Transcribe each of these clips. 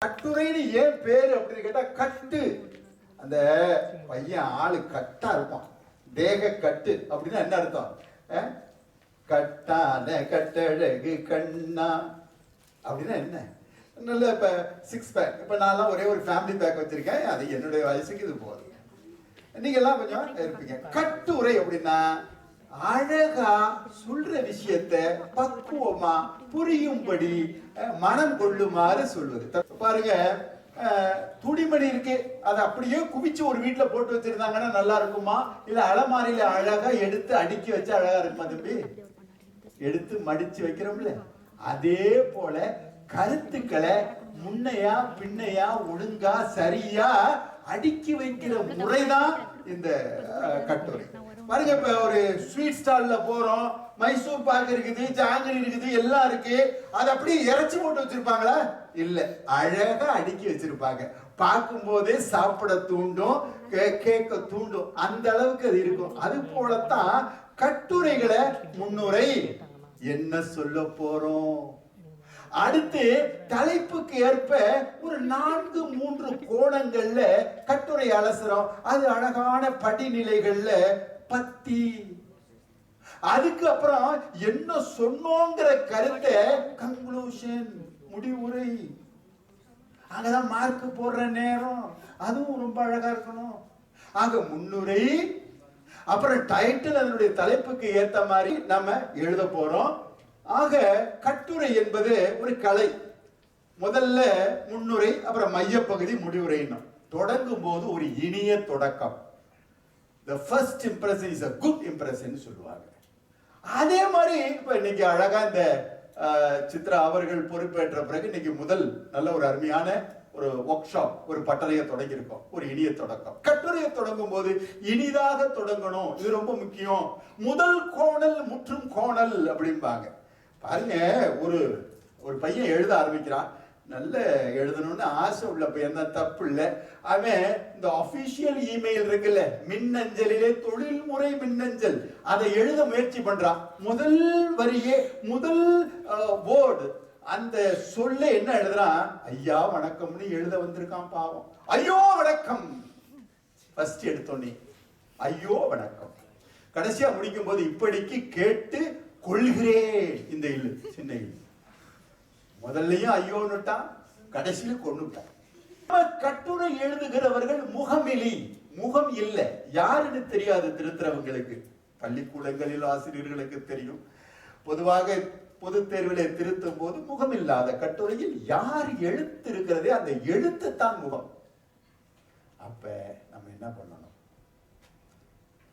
கட்டுரைன்னு ஏன் பேரு அப்படின்னு கேட்டா, கட்டு அந்த பையன் ஆளு கட்டா இருப்பான், தேக கட்டு அப்படின்னா என்ன அர்த்தம்? கட்டான கட்டழகு கண்ணா அப்படின்னா என்ன? நல்ல இப்ப 6 பேக், இப்ப நான் ஒரே ஒரு ஃபேமிலி பேக் வச்சிருக்கேன், அது என்னுடைய வயசுக்கு இது போதும். நீங்க எல்லாம் கொஞ்சம் இருப்பீங்க. கட்டுரை அப்படின்னா அழகா சொல்ற விஷயத்த பக்குவமா புரியும்படி மனம் கொள்ளுமாறு சொல்வது. பாருங்க, துணிமணி இருக்கு, அதை அப்படியே குவிச்சு ஒரு வீட்டுல போட்டு வச்சிருந்தாங்கன்னா நல்லா இருக்குமா? இல்ல அலமாரியில அழகா எடுத்து அடுக்கி வச்சு அழகா இருக்குமா? தம்பி, எடுத்து மடிச்சு வைக்கிறோம்ல, அதே போல கருத்துக்களை முன்னையா பின்னையா ஒழுங்கா சரியா அடுக்கி வைக்கிற முறைதான் இந்த கட்டுரை. பாருங்க, இப்ப ஒரு ஸ்வீட் ஸ்டால்ல போறோம், மைசூர் பாக்கு இருக்குது, ஜாங்கிரி இருக்குது, எல்லாம் இருக்கு. அது அப்படியே இறைச்சி போட்டு வச்சிருப்பாங்களா? இல்ல, அழகா அடுக்கி வச்சிருப்பாங்க. பார்க்கும் போதே சாப்பிட தூண்டும், கேட்க தூண்டும், அந்த அளவுக்கு அது இருக்கும். அது போலத்தான் கட்டுரைகளை முன்னுரை, என்ன சொல்ல போறோம், அடுத்து தலைப்புக்கு ஏற்ப ஒரு 4-3 கோணங்கள்ல கட்டுரை அலசுறோம். அது அழகான படிநிலைகள்ல பத்தி, அதுக்கு அப்புறம் என்ன சொன்னோங்கிற கருத்தை கன்க்ளூஷன், முடிவுரை. அங்கதான் மார்க் போடுற நேரம், அதுவும் ரொம்ப அழகா இருக்கணும். ஆக முன்னுரை, அப்புறம் டைட்டில், அதனுடைய தலைப்புக்கு ஏத்த மாதிரி நம்ம எழுத போறோம். ஆக கட்டுரை என்பது ஒரு கலை. முதல்ல முன்னுரை, அப்புறம் மையப்பகுதி, முடிவுரைன்னு தொடங்கும் போது ஒரு இனிய தொடக்கம். The first impression is a good impression சொல்லுவாங்க. அதே மாதிரி இப்ப இன்னைக்கு அழகா இந்த சித்ரா அவர்கள் பொறுப்பேற்ற பிறகு இன்னைக்கு முதல் நல்ல ஒரு அருமையான ஒரு ஒர்க் ஷாப், ஒரு பட்டறையை தொடங்கி இருக்கோம். ஒரு இனிய தொடக்கம். கட்டுரையை தொடங்கும் போது இனிதாக தொடங்கணும், இது ரொம்ப முக்கியம். முதல் கோணல் முற்றும் கோணல் அப்படிம்பாங்க. பாருங்க, ஒரு பையன் எழுத ஆரம்பிக்கிறான், நல்ல எழுதணும்னு ஆசை உள்ள பையன் தான், தப்பு இல்லை. அவன் இந்த அபிஷியல் இமெயில் இருக்குல்ல, மின்னஞ்சலிலே தொழில்முறை மின்னஞ்சல், அதை எழுத முயற்சி பண்றான். முதல் வரியே, முதல் வேர்டு, அந்த சொல்ல என்ன எழுதுறான்? ஐயா வணக்கம்னு எழுத வந்திருக்கான் பாவம். ஐயோ வணக்கம் ஃபர்ஸ்ட் எடுத்தோன்னே, ஐயோ வணக்கம். கடைசியா முடிக்கும் போது இப்படிக்கு கேட்டு கொள்கிறேன், இந்த இல்லு சின்ன இல்லு. முதல்லையும் ஐயோன்னுட்டான், கடைசியில கொண்டுட்டான். கட்டுரை எழுதுகிறவர்கள் முகமிலி, முகம் இல்லை, யாருன்னு தெரியாது திருத்துறவங்களுக்கு. பள்ளிக்கூடங்களில் ஆசிரியர்களுக்கு தெரியும். பொதுவாக பொது தேர்விலே திருத்தும் போது முகம் இல்லாத கட்டுரையில் யார் எழுத்து இருக்கிறதே அந்த எழுத்து தான் முகம். அப்ப நம்ம என்ன பண்ணணும்?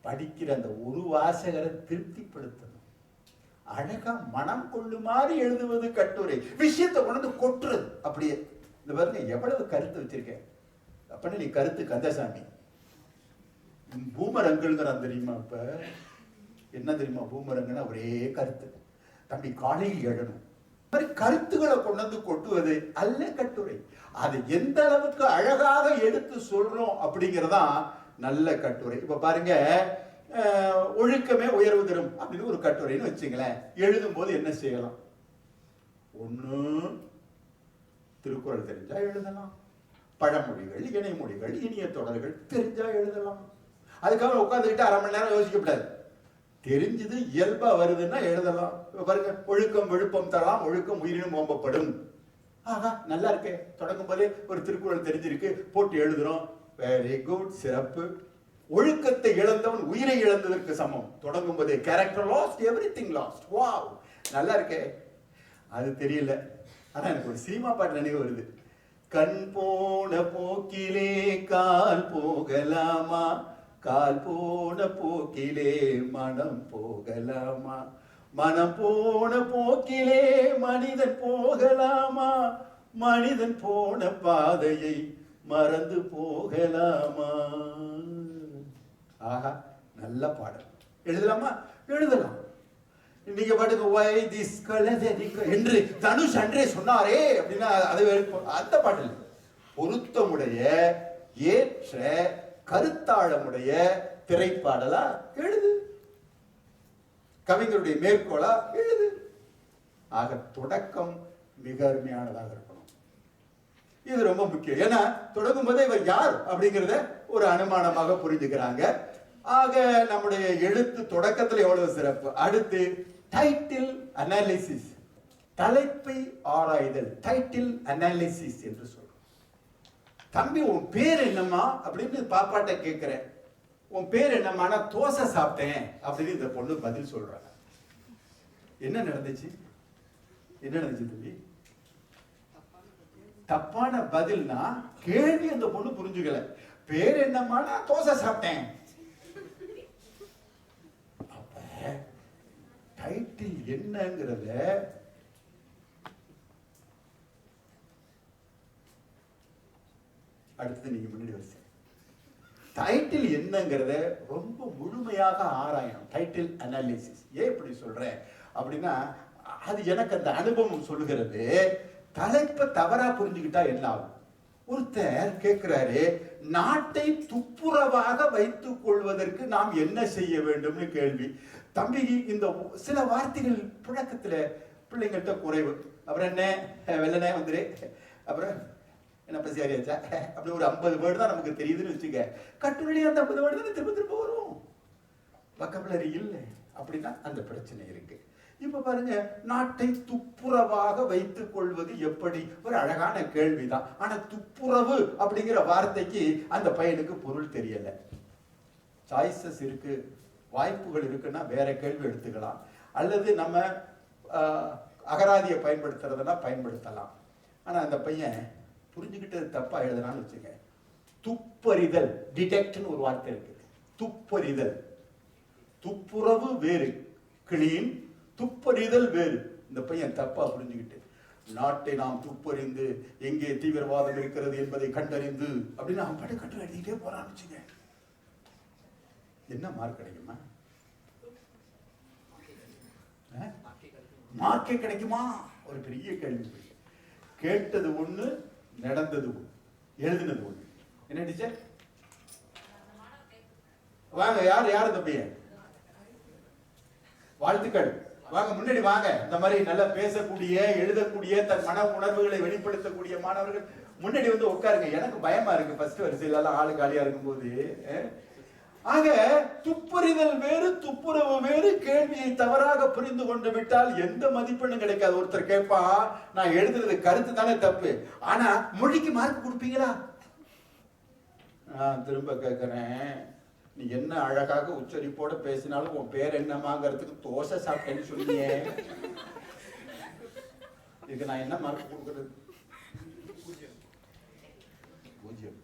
படிக்கிற அந்த ஒரு வாசகரை திருப்திப்படுத்தணும், அழகா மனம் கொள்ளுமாறு எழுதுவது கட்டுரை. விஷயத்தை கொண்டு கொட்டுறது அப்படியே. இந்த பாருங்க எவ்வளவு கருத்து வச்சிருக்கேன். அப்ப நீ கருத்து கந்தசாமி பூமரங்கள்ங்கிறான் தெரியுமா? இப்ப என்ன தெரியுமா பூமரங்கன்னா? ஒரே கருத்து. தம்பி காலையில் எழணும், கருத்துக்களை கொண்டு கொட்டுவது அல்ல கட்டுரை. அது எந்த அளவுக்கு அழகாக எடுத்து சொல்றோம் அப்படிங்கிறதா நல்ல கட்டுரை. இப்ப பாருங்க, ஒழுக்கமே உயர்வு தரும் அப்படின்னு ஒரு கட்டுரைன்னு வச்சுங்களேன். எழுதும் போது என்ன செய்யலாம்? ஒண்ணு திருக்குறள் தெரிஞ்சா எழுதலாம், பழமொழிகள், இணைமொழிகள், இனிய தொடர்கள் தெரிஞ்சா எழுதலாம். அதுக்காக உட்காந்துக்கிட்டு அரை மணி நேரம் யோசிக்கப்படாது. தெரிஞ்சது இயல்பா வருதுன்னா எழுதலாம். பாருங்க, ஒழுக்கம் விழுப்பம் தரலாம், ஒழுக்கம் உயிரினும் ஓம்பப்படும். ஆஹா நல்லா இருக்கே. தொடங்கும் போதே ஒரு திருக்குறள் தெரிஞ்சிருக்கு, போட்டு எழுதுறோம். வெரி குட், சிறப்பு. ஒழுக்கத்தை இழந்தவன் உயிரை இழந்ததற்கு சமம். தொடங்கும் போதே character last, everything last. Wow, நல்லா இருக்கே. அது தெரியல, ஆனா எனக்கு ஒரு சினிமா பாட்டு நினைவு வருது. கண் போன போக்கிலே கால் போகலாமா, கால் போன போக்கிலே மனம் போகலாமா, மனம் போன போக்கிலே மனிதன் போகலாமா, மனிதன் போன பாதையை மறந்து போகலாமா. ஆஹா, நல்ல பாடல். எழுதலாமா? எழுதலாம். நீங்க பாட்டுக்கு why this color என்று தனுஷ் அன்றே சொன்னாரே அப்படின்னா அது அந்த பாடல். பொருத்தமுடைய ஏற்ற கருத்தாழமுடைய திரைப்பாடலா எழுது, கவிஞருடைய மேற்கோளா எழுது. ஆக தொடக்கம் மிக அருமையானதாக இருக்கணும். இது ரொம்ப முக்கியம். ஏன்னா தொடங்கும் போதே இவர் யார் அப்படிங்கிறத ஒரு அனுமானமாக புரிஞ்சுக்கிறாங்க. ஆக நம்முடைய எழுத்து தொடக்கத்தில் எவ்வளவு சிறப்பு. அடுத்து டைட்டில் அனாலிசிஸ், தலைப்பை ஆராய்தல், டைட்டில் அனாலிசிஸ் என்று சொல்றோம். தம்பி உன் பேர் என்னம்மா அப்படின்னு பாப்பாட்ட கேட்கிறேன். உன் பேர் என்னம்மா? தோசை சாப்பிட்டேன் அப்படின்னு இந்த பொண்ணு பதில் சொல்றாங்க. என்ன நடந்துச்சு? என்ன நடந்துச்சு தம்பி? தப்பான பதில்னா கேள்வி அந்த பொண்ணு புரிஞ்சுக்கல. பேர் என்னம்மா? தோசை சாப்பிட்டேன். அப்ப டைட்டில் என்னங்கிறத அடுத்து நீங்க முன்னாடி வரிசை. டைட்டில் என்னங்கிறத ரொம்ப முழுமையாக ஆராயணும். Title analysis. ஏன் இப்படி சொல்றேன் அப்படின்னா, அது எனக்கு அந்த அனுபவம் சொல்லுகிறது. தலைப்பை தவறா புரிஞ்சுக்கிட்டா என்ன ஆகும்? ஒருத்தர் கேட்கிறாரு, நாட்டை துப்புரவாக வைத்துக் கொள்வதற்கு நாம் என்ன செய்ய வேண்டும்னு கேள்வி. தம்பி, இந்த சில வார்த்தைகள் புழக்கத்துல பிள்ளைங்கள்ட்ட குறைவு. அப்புறம் என்ன வெள்ளனே வந்துரு, அப்புறம் என்ன பசியாரியாச்சா, அப்படி ஒரு 50 வேர்டு தான் நமக்கு தெரியுதுன்னு வச்சுக்க. கட்டுரை அந்த 50 வேர்டு தானே திரும்ப திரும்ப வரும். வொக்காபுலரி இல்லை அப்படின்னா அந்த பிரச்சனை இருக்கு. இப்ப பாருங்க, நாட்டை துப்புரவாக வைத்துக் கொள்வது எப்படி? ஒரு அழகான கேள்விதான். ஆனா துப்புரவு அப்படிங்கிற வார்த்தைக்கு அந்த பையனுக்கு பொருள் தெரியல. சாய்ஸஸ் இருக்கு, வாய்ப்புகள் இருக்குன்னா வேற கேள்வி எடுத்துக்கலாம். அல்லது நம்ம அகராதியை பயன்படுத்துறதுனா பயன்படுத்தலாம். ஆனா அந்த பையன் புரிஞ்சுக்கிட்டு தப்பா எழுதுனான்னு வச்சுக்க. துப்பறிதல், டிடெக்ட்னு ஒரு வார்த்தை இருக்கு. துப்பறிதல், துப்புரவு வேறு, கிளீன், துப்பறிதல் வேறு. இந்த பையன் தப்பா புரிஞ்சுக்கிட்டு நாட்டை நாம் துப்பறிந்து எங்கே தீவிரவாதம் இருக்கிறது என்பதை கண்டறிந்து அப்படின்னு அவன் பாட்டு கட்டு எழுதிட்டே போறான்னு வச்சுங்க. என்ன மார்க் கிடைக்குமா? மார்க்கே கிடைக்குமா? ஒரு பெரிய கேள்வி. கேட்டது ஒண்ணு, நடந்தது ஒண்ணு, எழுதினது ஒண்ணு. என்ன டீச்சர்? வாங்க, யார் யார் இந்த பையன்? வாழ்த்துக்கள், வாங்க முன்னாடி வாங்க. இந்த மாதிரி நல்லா பேசக்கூடிய, எழுதக்கூடிய, தன் மன உணர்வுகளை வெளிப்படுத்தக்கூடிய மாணவர்கள் முன்னாடி வந்து உட்காருங்க. எனக்கு பயமா இருக்கு ஃபர்ஸ்ட் வரிசையில எல்லாம் ஆளு காலியா இருக்கும்போது. ஆக துப்பறிதல் வேறு, துப்புரவு வேறு. கேள்வியை தவறாக புரிந்து கொண்டு விட்டால் எந்த மதிப்பெண்ணும் கிடைக்காது. ஒருத்தர் கேட்பா, நான் எழுதுறது கருத்து தானே தப்பு, ஆனா மொழிக்கு மார்க் கொடுப்பீங்களா? நான் திரும்ப கேட்கிறேன், நீ என்ன அழகாக உச்சரிப்போட பேசினாலும் உன் பேர் என்னமாங்கிறதுக்கு தோசை சாப்பிட்டேன்னு சொன்னீங்க. இதுக்கு நான் என்ன மார்க் கொடுக்கறது? பூஜ்ஜியம்.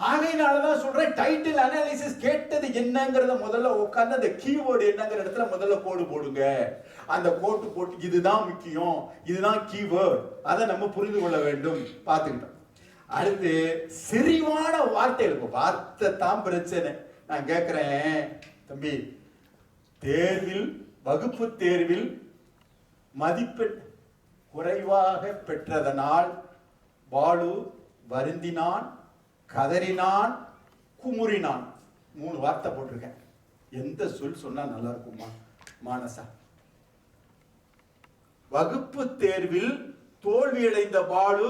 ஆகையினாலதான் சொல்றேன், டைட்டில் அனாலிசிஸ் கேட்டது என்னங்கிறத முதல்ல உட்கார்ந்து அந்த கீவேர்டு என்னங்கிற இடத்துல முதல்ல கோடு போடுங்க. அந்த கோட்டு போட்டு இதுதான் முக்கியம், இதுதான் கீவேர்டு, அதை நம்ம புரிந்து கொள்ள வேண்டும். பார்த்துக்கிட்டோம். அடுத்து செறிவான வார்த்தைகள். வார்த்தை தான் பிரச்சனை. நான் கேட்கிறேன், தம்பி, தேர்வில், வகுப்பு தேர்வில் மதிப்பெண் குறைவாக பெற்றதனால் பாலு வருந்தினான், கதறினான், குமுறினான். 3 வார்த்தை போட்டிருக்கேன். எந்த சொல் சொன்னா நல்லா இருக்குமா மானசா? வகுப்பு தேர்வில் தோல்வியடைந்த பாலு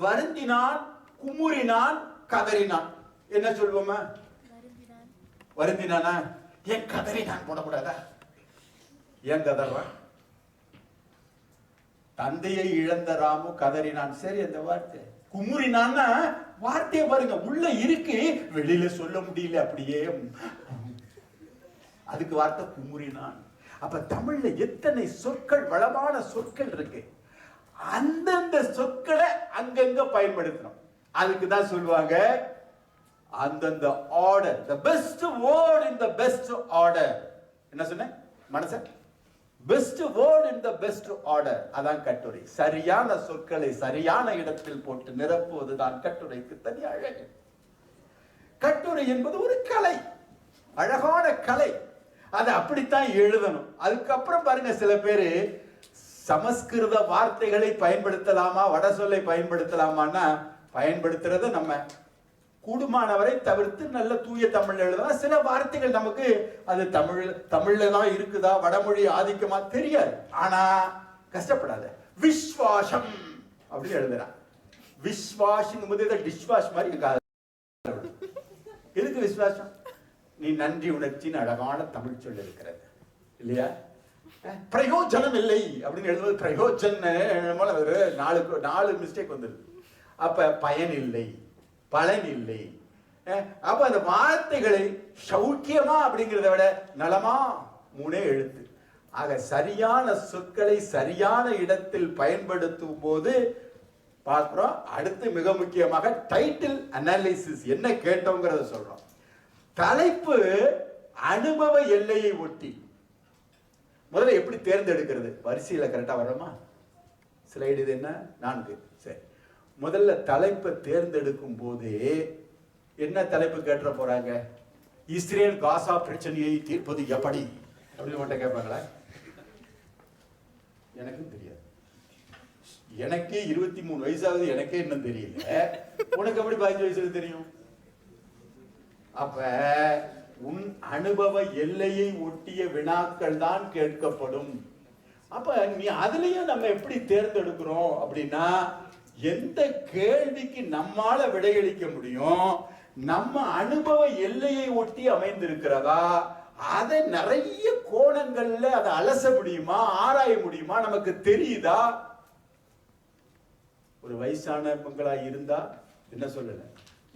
வருந்தினான், குமுறினான், கதறினான். என்ன சொல்வோமா? வருந்தினானா? ஏன் கதறினான் போடக்கூடாதா? ஏன் கதறான்? தந்தையை இழந்த ராமு கதறினான். சரி, அந்த வார்த்தை. குமுறினான்னா வார்த்தையை பாருங்க, உள்ள இருக்கு, வெளியில சொல்ல முடியல, அப்படியே. அதுக்கு வார்த்தை குமுறினான். அப்ப தமிழ்ல எத்தனை சொற்கள், வளமான சொற்கள் இருக்கு. அந்தந்த சொற்களை அங்கங்க பயன்படுத்தணும். அதுக்கு தான் சொல்லுவாங்க அந்தந்த order, the best word in the best order. என்ன சொன்னேன் மனச? Best word in the best order. அதான் கட்டுரை. சரியான சொற்களை சரியான இடத்தில் போட்டு நிரப்புவதுதான் கட்டுரைக்கு தனி அழகு. கட்டுரை என்பது ஒரு கலை, அழகான கலை. அதை அப்படித்தான் எழுதணும். அதுக்கப்புறம் பாருங்க, சில பேரு சமஸ்கிருத வார்த்தைகளை பயன்படுத்தலாமா, வட சொல்லை பயன்படுத்தலாமான்னா பயன்படுத்துறத நம்ம கூடுமானவரை தவிர்த்து நல்ல தூய தமிழ் எழுதலாம். சில வார்த்தைகள் நமக்கு அது தமிழ்ல தான் இருக்குதா, வடமொழி ஆதிக்கமா தெரியாது. ஆனா கஷ்டப்படாத. விஸ்வாசம், அப்படின்னு எழுதுறான். விஸ்வாஷுங்கும் போது இதை டிஷ்வாஷ் மாதிரி எதுக்கு விசுவாசம்? நீ நன்றி உணர்ச்சின்னு அழகான தமிழ் சொல் இருக்கிறது இல்லையா? பிரயோஜனம் இல்லை அப்படின்னு எழுதுவது பிரயோஜன நாலு மிஸ்டேக் வந்துருது. அப்ப பயன் இல்லை, பலன் இல்லை. அப்ப அந்த வார்த்தைகளை சௌக்கியமா அப்படிங்கிறத விட நலமா 3 எழுத்து. ஆக சரியான சொற்களை சரியான இடத்தில் பயன்படுத்தும் போது பார்க்கிறோம். அடுத்து மிக முக்கியமாக டைட்டில் அனாலிசிஸ் என்ன கேட்டோங்கிறத சொல்றோம். தலைப்பு அனுபவ எல்லையை ஒட்டி. முதல்ல எப்படி தேர்ந்தெடுக்கிறது? வரிசையில கரெக்டா வரமா? ஸ்லைடு இது என்ன 4. சரி, முதல்ல தலைப்பை தேர்ந்தெடுக்கும் போது என்ன தலைப்பு கேட்ட போறாங்க? இஸ்ரேல் காசா பிரச்சனையை தீர்ப்பது எப்படி அப்படின்னு மட்டும் கேட்பாங்களா? எனக்கும் தெரியாது. எனக்கே 23 வயசாவது, எனக்கே இன்னும் தெரியல. உனக்கு எப்படி 15 வயசுல தெரியும்? அப்ப உன் அனுபவ எல்லையை ஒட்டிய வினாக்கள் தான் கேட்கப்படும். அப்ப நீ அதுலயும் நம்ம எப்படி தேர்ந்தெடுக்கிறோம் அப்படின்னா, எந்த கேள்விக்கு நம்மால விடையளிக்க முடியும், நம்ம அனுபவ எல்லையை ஒட்டி அமைந்திருக்கிறதா, அதை நிறைய கோணங்கள்ல அதை அலச முடியுமா, ஆராய முடியுமா, நமக்கு தெரியுதா? ஒரு வயசானவங்களா இருந்தா என்ன சொல்லல,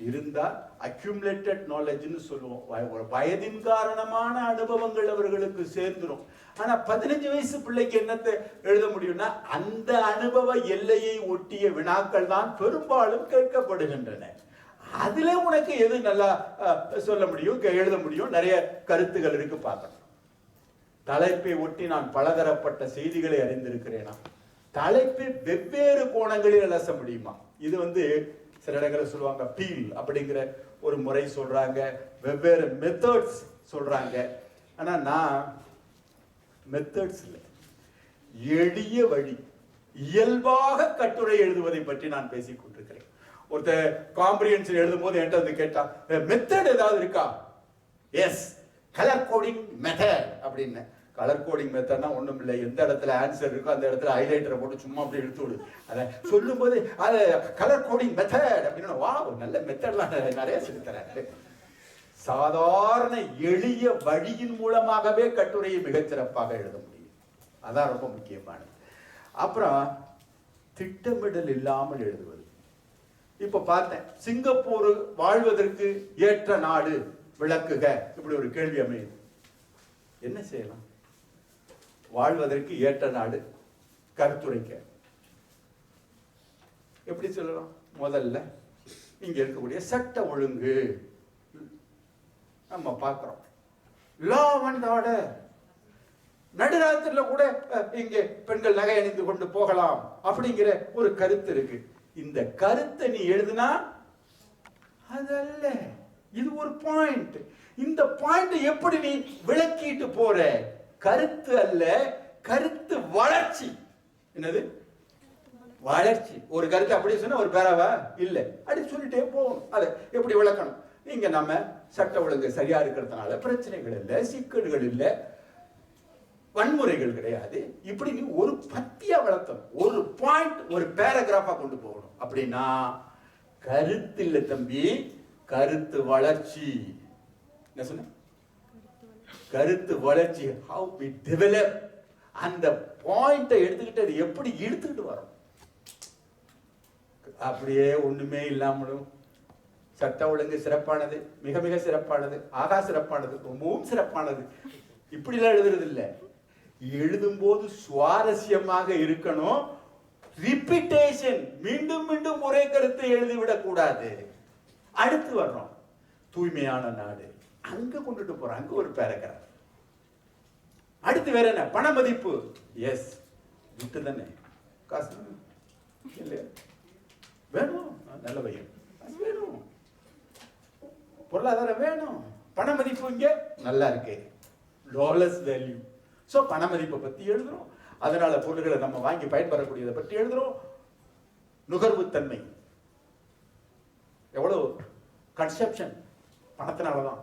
இருந்தா அக்யூமுலேட்டட் நாலேஜ்னு சொல்லுவோம். வயதின் காரணமான அனுபவங்கள் அவர்களுக்கு சேர்ந்துரும். ஆனா 15 வயசு பிள்ளைக்கு என்னத்தை எழுத முடியும்னா, அந்த அனுபவ எல்லையை ஒட்டிய வினாக்கள் தான் பெரும்பாலும் கேட்கப்படுகின்றன. அதுல உனக்கு எது நல்லா சொல்ல முடியும், எழுத முடியும், நிறைய கருத்துகள் இருக்கு பார்க்கணும். தலைப்பை ஒட்டி நான் பலதரப்பட்ட செய்திகளை அறிந்திருக்கிறேனா? தலைப்பை வெவ்வேறு கோணங்களில் அலச முடியுமா? இது சில இடங்களில் சொல்லுவாங்க பீல் அப்படிங்கிற ஒரு முறை சொல்றாங்க, வெவ்வேறு மெத்தட்ஸ் சொல்றாங்க. ஆனா நான் மெத்தட்ஸ் இல்லை, எளிய வழி, இயல்பாக கட்டுரை எழுதுவதை பற்றி நான் பேசிக் கொண்டிருக்கிறேன். ஒருத்தர் காம்ப்ரிஹென்ஷன் எழுதும் போது என்கிட்ட வந்து கேட்டா, மெத்தட் ஏதாவது இருக்கா? எஸ், கலர் கோடிங் மெத்தட் அப்படின்னு. கலர் கோடிங் மெத்தட்னா ஒண்ணும் இல்லை, எந்த இடத்துல ஆன்சர் இருக்கோ அந்த இடத்துல ஹைலைட்டரை போட்டு சும்மா அப்படி எடுத்து விடு. அதை சொல்லும் போது அது கலர் கோடிங் மெத்தட் அப்படின்னு, வா நல்ல மெத்தட்லாம் நிறைய சொல்லித்தராரு. சாதாரண எளிய வழியின் மூலமாகவே கட்டுரையை மிகச்சிறப்பாக எழுத முடியும். அதான் ரொம்ப முக்கியமானது. அப்புறம் திட்டமிடல் இல்லாமல் எழுதுவது. இப்ப பார்த்தேன், சிங்கப்பூர் வாழ்வதற்கு ஏற்ற நாடு விளக்குக, இப்படி ஒரு கேள்வி அமையுது. என்ன செய்யலாம்? வாழ்வதற்கு ஏற்ற நாடு கருத்துரைக்க எப்படி சொல்லலாம்? முதல்ல இங்க இருக்கக்கூடிய சட்ட ஒழுங்கு நம்ம பார்க்கிறோம். Law and order. நடுராத்திரில கூட இங்கே பெண்கள் நகை அணிந்து கொண்டு போகலாம் அப்படிங்கிற ஒரு கருத்து இருக்கு. இந்த கருத்தை நீ எழுதுனா அதல்ல, இது ஒரு பாயிண்ட். இந்த பாயிண்ட் எப்படி நீ விளக்கிட்டு போற? கருத்து அல்ல, கருத்து வளர்ச்சி. என்னது வளர்ச்சி? ஒரு கருத்து அப்படியே சொன்னா ஒரு பேராவா இல்ல, அப்படி சொல்லிட்டே போகணும். அதை எப்படி விளக்கணும்? இங்க நம்ம சட்ட ஒழுங்கு சரியா இருக்கிறதுனால பிரச்சனைகள் இல்லை, சிக்கல்கள் இல்லை, வன்முறைகள் கிடையாது. இப்படி நீ ஒரு பத்தியா வளர்த்தணும். ஒரு பாயிண்ட், ஒரு பேராகிராஃபா கொண்டு போகணும். அப்படின்னா கருத்து இல்ல தம்பி, கருத்து வளர்ச்சி. என்ன சொன்ன? கருத்து வளர்ச்சி. how we develop. அந்த பாயிண்டை எடுத்துக்கிட்டு அது எப்படி இழுத்துக்கிட்டு வரும். அப்படியே ஒண்ணுமே இல்லாமலும் சட்ட ஒழுங்கு சிறப்பானது, மிக மிக சிறப்பானது, ஆகா சிறப்பானது, ரொம்பவும் சிறப்பானது, இப்படி எல்லாம் எழுதுறது இல்லை. எழுதும் போது சுவாரஸ்யமாக இருக்கணும். ரிப்பீட்டேஷன், மீண்டும் மீண்டும் ஒரே கருத்தை எழுதிவிடக் கூடாது. அடுத்து வர்றோம் தூய்மையான நாடு, அங்க கொண்டுட்டு போறோம், அங்க ஒரு பேராகிராஃப். அடுத்து வேற என்ன? பண மதிப்பு. எஸ், விட்டு தானே காசு இல்ல, வேணும், நல்ல பையன் வேணும், பொருளாதாரம் வேணும், பண மதிப்பு இங்க நல்லா இருக்கு, டாலர்ஸ் வேல்யூ. சோ பண மதிப்பை பத்தி எழுதுறோம். அதனால பொருள்களை நம்ம வாங்கி பயன்பெறக்கூடியதை பற்றி எழுதுறோம். நுகர்வு தன்மை, எவ்வளவு கன்சப்ஷன் பணத்தினாலதான்,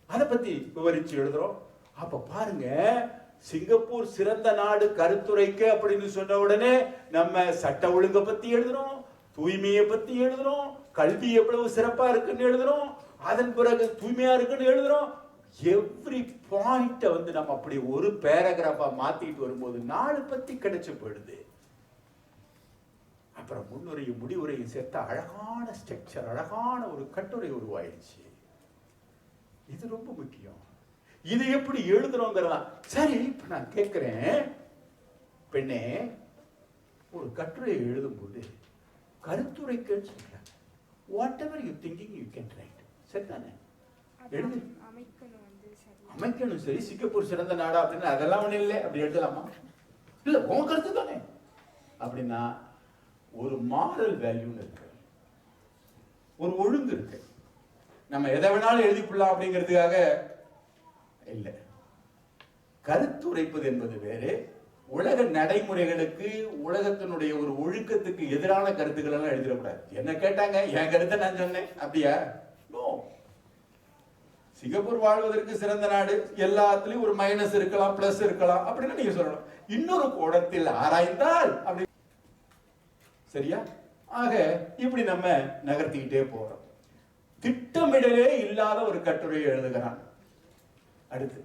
அதை பத்தி விவரிச்சு எழுதுறோம். அப்ப பாருங்க, சிங்கப்பூர் சிறந்த நாடு கருத்துரைக்க அப்படின்னு சொன்ன உடனே நம்ம சட்ட ஒழுங்கை பத்தி எழுதுறோம், தூய்மையை பத்தி எழுதுறோம், கல்வி எவ்வளவு சிறப்பா இருக்குன்னு எழுதுறோம், அதன் பிறகு தூய்மையா இருக்குன்னு எழுதுறோம். எவ்ரி பாயிண்ட வந்து நம்ம அப்படி ஒரு பேராகிராஃபா மாத்திட்டு வரும்போது நாலு பத்தி கிடைச்சு போயிடுது. அப்புறம் முன்னுரையும் முடிவுரையும் சேர்த்த அழகான ஸ்ட்ரக்சர், அழகான ஒரு கட்டுரை உருவாயிடுச்சு. இது ரொம்ப முக்கியம். இது எப்படி எழுதுறோங்கிறதா. சரி, இப்ப நான் கேட்கிறேன், பெண்ணே, ஒரு கட்டுரை எழுதும்போது கருத்துரைக்கு சொல்றேன், what ever you thinking you can write. சரிதானே? எழுது, அமைக்கணும். சரி, சிங்கப்பூர் சிறந்த நாடா அப்படின்னு அதெல்லாம் ஒண்ணு இல்லை, அப்படி எழுதலாமா? இல்ல, உன் கருத்து தானே அப்படின்னா ஒரு மாரல் வேல்யூன்னு இருக்கு, ஒரு ஒழுங்கு இருக்கு. நம்ம எதை வேணாலும் எழுதிக்கொள்ளலாம் அப்படிங்கிறதுக்காக இல்லை. கருத்துரைப்பது என்பது வேறு. உலக நடைமுறைகளுக்கு, உலகத்தினுடைய ஒரு ஒழுக்கத்துக்கு எதிரான கருத்துக்கள் எல்லாம் எழுதிடக்கூடாது. என்ன கேட்டாங்க, என் கருத்தை நான் சொன்னேன் அப்படியா? நோ. சிங்கப்பூர் வாழ்வதற்கு சிறந்த நாடு, எல்லாத்துலயும் ஒரு மைனஸ் இருக்கலாம், பிளஸ் இருக்கலாம் அப்படின்னு நீங்க சொல்லணும். இன்னொரு கோணத்தில் ஆராய்ந்தால் அப்படி. சரியா? ஆக இப்படி நம்ம நகர்த்திக்கிட்டே போறோம். திட்டமிடலே இல்லாத ஒரு கட்டுரையை எழுதுகிறான். அடுத்து,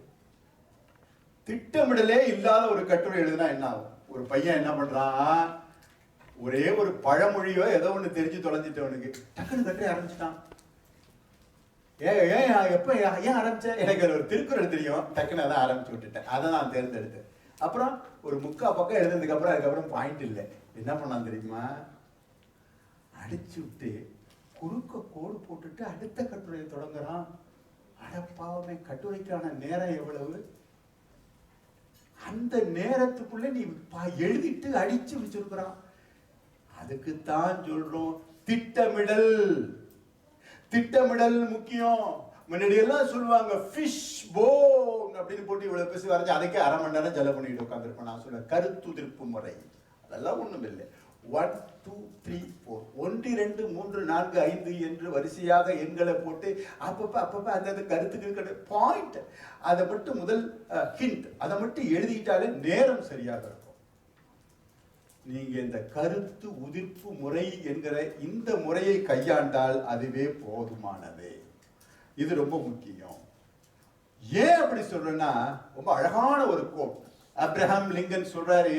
திட்டமிடலே இல்லாத ஒரு கட்டுரை எழுதுனா என்ன ஆகும்? ஒரு பையன் என்ன பண்றான், ஒரே ஒரு பழமொழியோ ஏதோ ஒண்ணு தெரிஞ்சு தொலைஞ்சிட்டவனுக்கு டக்குன்னு கட்டுரை ஆரம்பிச்சுட்டான். ஏன் ஆரம்பிச்ச? எனக்கு ஒரு திருக்குறள் தெரியும், டக்குன்னு அதான் ஆரம்பிச்சு விட்டுட்டேன், அதை நான் தேர்ந்தெடுத்தேன். அப்புறம் ஒரு முக்கா பக்கம் எழுதுனதுக்கு அப்புறம் அதுக்கப்புறம் பாயிண்ட் இல்லை. என்ன பண்ணான் தெரியுமா? அடிச்சு விட்டு குறுக்க கோடு போட்டுட்டு அடுத்த கட்டுரையை தொடங்குறான். அடப்பாவமே, கட்டுரைக்கான நேரம் எவ்வளவு? அந்த நேரத்துக்குள்ள நீ எழுதிட்டு அடிச்சு வச்சிருக்கிறான். அதுக்குத்தான் சொல்றோம் திட்டமிடல். திட்டமிடல் முக்கியம். முன்னாடி எல்லாம் சொல்லுவாங்க ஃபிஷ் போன் அப்படின்னு போட்டு இவ்வளவு பேசி வரைஞ்சு அதுக்கே அரை மணி நேரம் செலவு பண்ணிட்டு உட்காந்துருப்பேன். நான் சொல்ல கருத்துதிர்ப்பு முறை அதெல்லாம் ஒண்ணும் இல்லை. 1 2 3 4 1 2 3 4 5 என்று வரிசையாக எண்களை போட்டு அப்பப்ப அந்த கருத்துக்கு பாயிண்ட் அதை மட்டும் முதல் ஹிண்ட் அதை மட்டும் எழுதிட்டாலே நேரம் சரியாக இருக்கும். நீங்க இந்த கருத்து உதிர்ப்பு முறை என்கிற இந்த முறையை கையாண்டால் அதுவே போதுமானது. இது ரொம்ப முக்கியம். ஏன் அப்படி சொல்றேன்னா, ரொம்ப அழகான ஒரு கோட். அப்ரஹாம் லிங்கன் சொல்றாரு,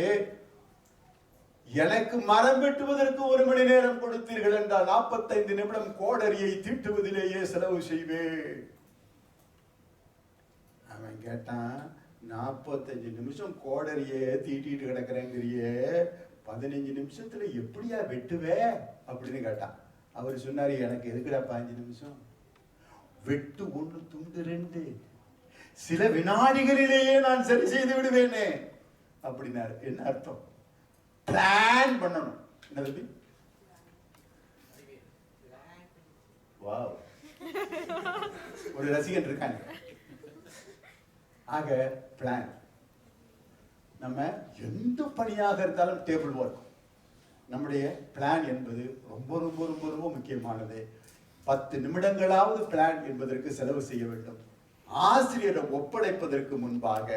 எனக்கு மரம் வெட்டுவதற்கு 1 மணி நேரம் கொடுத்தீர்கள் என்றால் 45 நிமிடம் கோடரியை தீட்டுவதிலேயே செலவு செய்வேன். அவன் கேட்டான், 45 நிமிஷம் கோடரியே தீட்டிட்டு கிடக்கிறேங்கிறியே, 15 நிமிஷத்துல எப்படியா வெட்டுவே அப்படின்னு கேட்டான். அவர் சொன்னாரு, எனக்கு எதுக்குடா 15 நிமிஷம், வெட்டு 1 துண்டு 2 சில வினாடிகளிலேயே நான் சரி செய்து விடுவேனே அப்படின்னாரு. என்ன அர்த்தம்? பிளான் பண்ணணும். என்ன தம்பி? வாவ், ஒரு ரசிகன் இருக்காங்க. ஆக பிளான். நம்ம எந்த பணியாக இருந்தாலும் டேபிள் ஒர்க், நம்முடைய பிளான் என்பது ரொம்ப ரொம்ப ரொம்ப ரொம்ப முக்கியமானது. 10 நிமிடங்களாவது பிளான் என்பதற்கு செலவு செய்ய வேண்டும். ஆசிரியரை ஒப்படைப்பதற்கு முன்பாக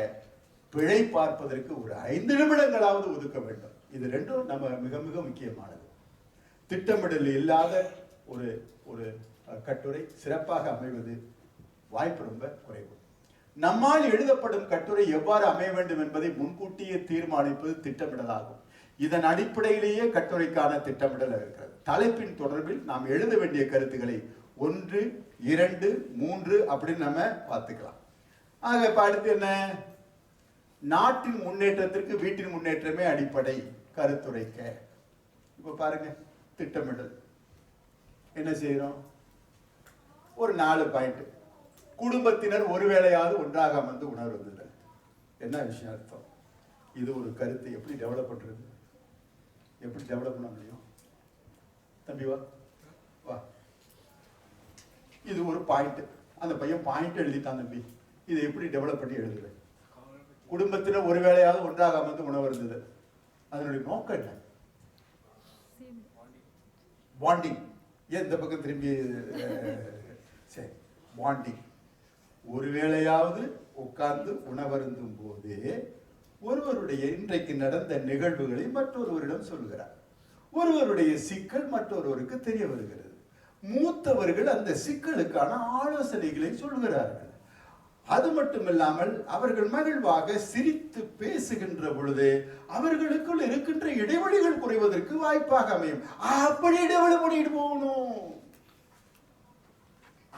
பிழை பார்ப்பதற்கு ஒரு 5 நிமிடங்களாவது ஒதுக்க வேண்டும். இது ரெண்டும் நம்ம மிக மிக முக்கியமானது. திட்டமிடல் இல்லாத ஒரு ஒரு கட்டுரை சிறப்பாக அமைவது வாய்ப்பு ரொம்ப குறைவு. நம்மால் எழுதப்படும் கட்டுரை எவ்வாறு அமைய வேண்டும் என்பதை முன்கூட்டியே தீர்மானிப்பது திட்டமிடலாகும். இதன் அடிப்படையிலேயே கட்டுரைக்கான திட்டமிடல் இருக்கிறது. தலைப்பின் தொடர்பில் நாம் எழுத வேண்டிய கருத்துக்களை 1 2 3 அப்படின்னு நம்ம பார்த்துக்கலாம். ஆக இப்ப அடுத்து என்ன? நாட்டின் முன்னேற்றத்திற்கு வீட்டின் முன்னேற்றமே அடிப்படை கருத்துரைக்க. இப்ப பாருங்க, திட்டமிடல் என்ன செய்யறோம்? ஒரு 4 பாயிண்ட். குடும்பத்தினர் ஒருவேளையாவது ஒன்றாக அமர்ந்து உணர்வுதல். என்ன விஷயம் அர்த்தம்? இது ஒரு கருத்து எப்படி டெவலப் பண்றது? எப்படி டெவலப் பண்ண முடியும்? தம்பி வா வா. இது ஒரு பாயிண்ட். அந்த பையன் பாயிண்ட் எழுதிட்டான். தம்பி, இதை எப்படி டெவலப் பண்ணி எழுதுவேன்? குடும்பத்தினர் ஒருவேளையாவது ஒன்றாக அமர்ந்து உணவு இருந்தது. அதனுடைய நோக்கம் என்ன? பாண்டிங். ஏன் இந்த பக்கம் திரும்பி? சரி, பாண்டிங். ஒருவேளையாவது உட்கார்ந்து உணவருந்தும் போது ஒருவருடைய இன்றைக்கு நடந்த நிகழ்வுகளை மற்றொருவரிடம் சொல்கிறார். ஒருவருடைய சிக்கல் மற்றொருவருக்கு தெரிய வருகிறது. மூத்தவர்கள் அந்த சிக்கலுக்கான ஆலோசனைகளை சொல்கிறார்கள். அது மட்டுமில்லாமல் அவர்கள் மகிழ்வாக சிரித்து பேசுகின்ற பொழுது அவர்களுக்குள் இருக்கின்ற இடைவெளிகள் குறைவதற்கு வாய்ப்பாக அமையும். அப்படி இடைவெளி பண்ணிட்டு போகணும்.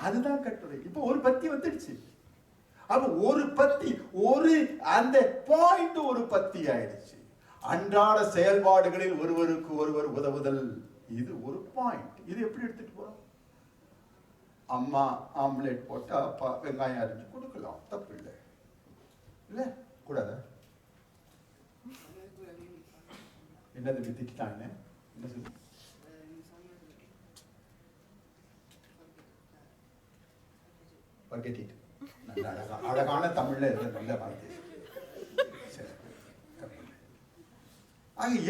அதுதான் கட்டுரை. இப்போ ஒரு பத்தி வந்துடுச்சு. அப்ப ஒரு பத்தி, ஒரு அந்த பாயிண்ட் ஒரு பத்தி ஆயிடுச்சு. அன்றாட செயல்பாடுகளில் ஒருவருக்கு ஒருவர் உதவுதல், இது ஒரு பாயிண்ட். இது எப்படி எடுத்துட்டு போறோம்? அம்மா ஆம்லேட் போட்டு அப்பா வெங்காயம் அரிஞ்சு கொடுக்கலாம், தப்பு இல்லை. இல்ல கூடாதா? என்னது வித்திட்டாங்க? என்ன சொல்லு? பக்கெட்டிட்டு அழகான தமிழ்ல நல்ல வார்த்தை.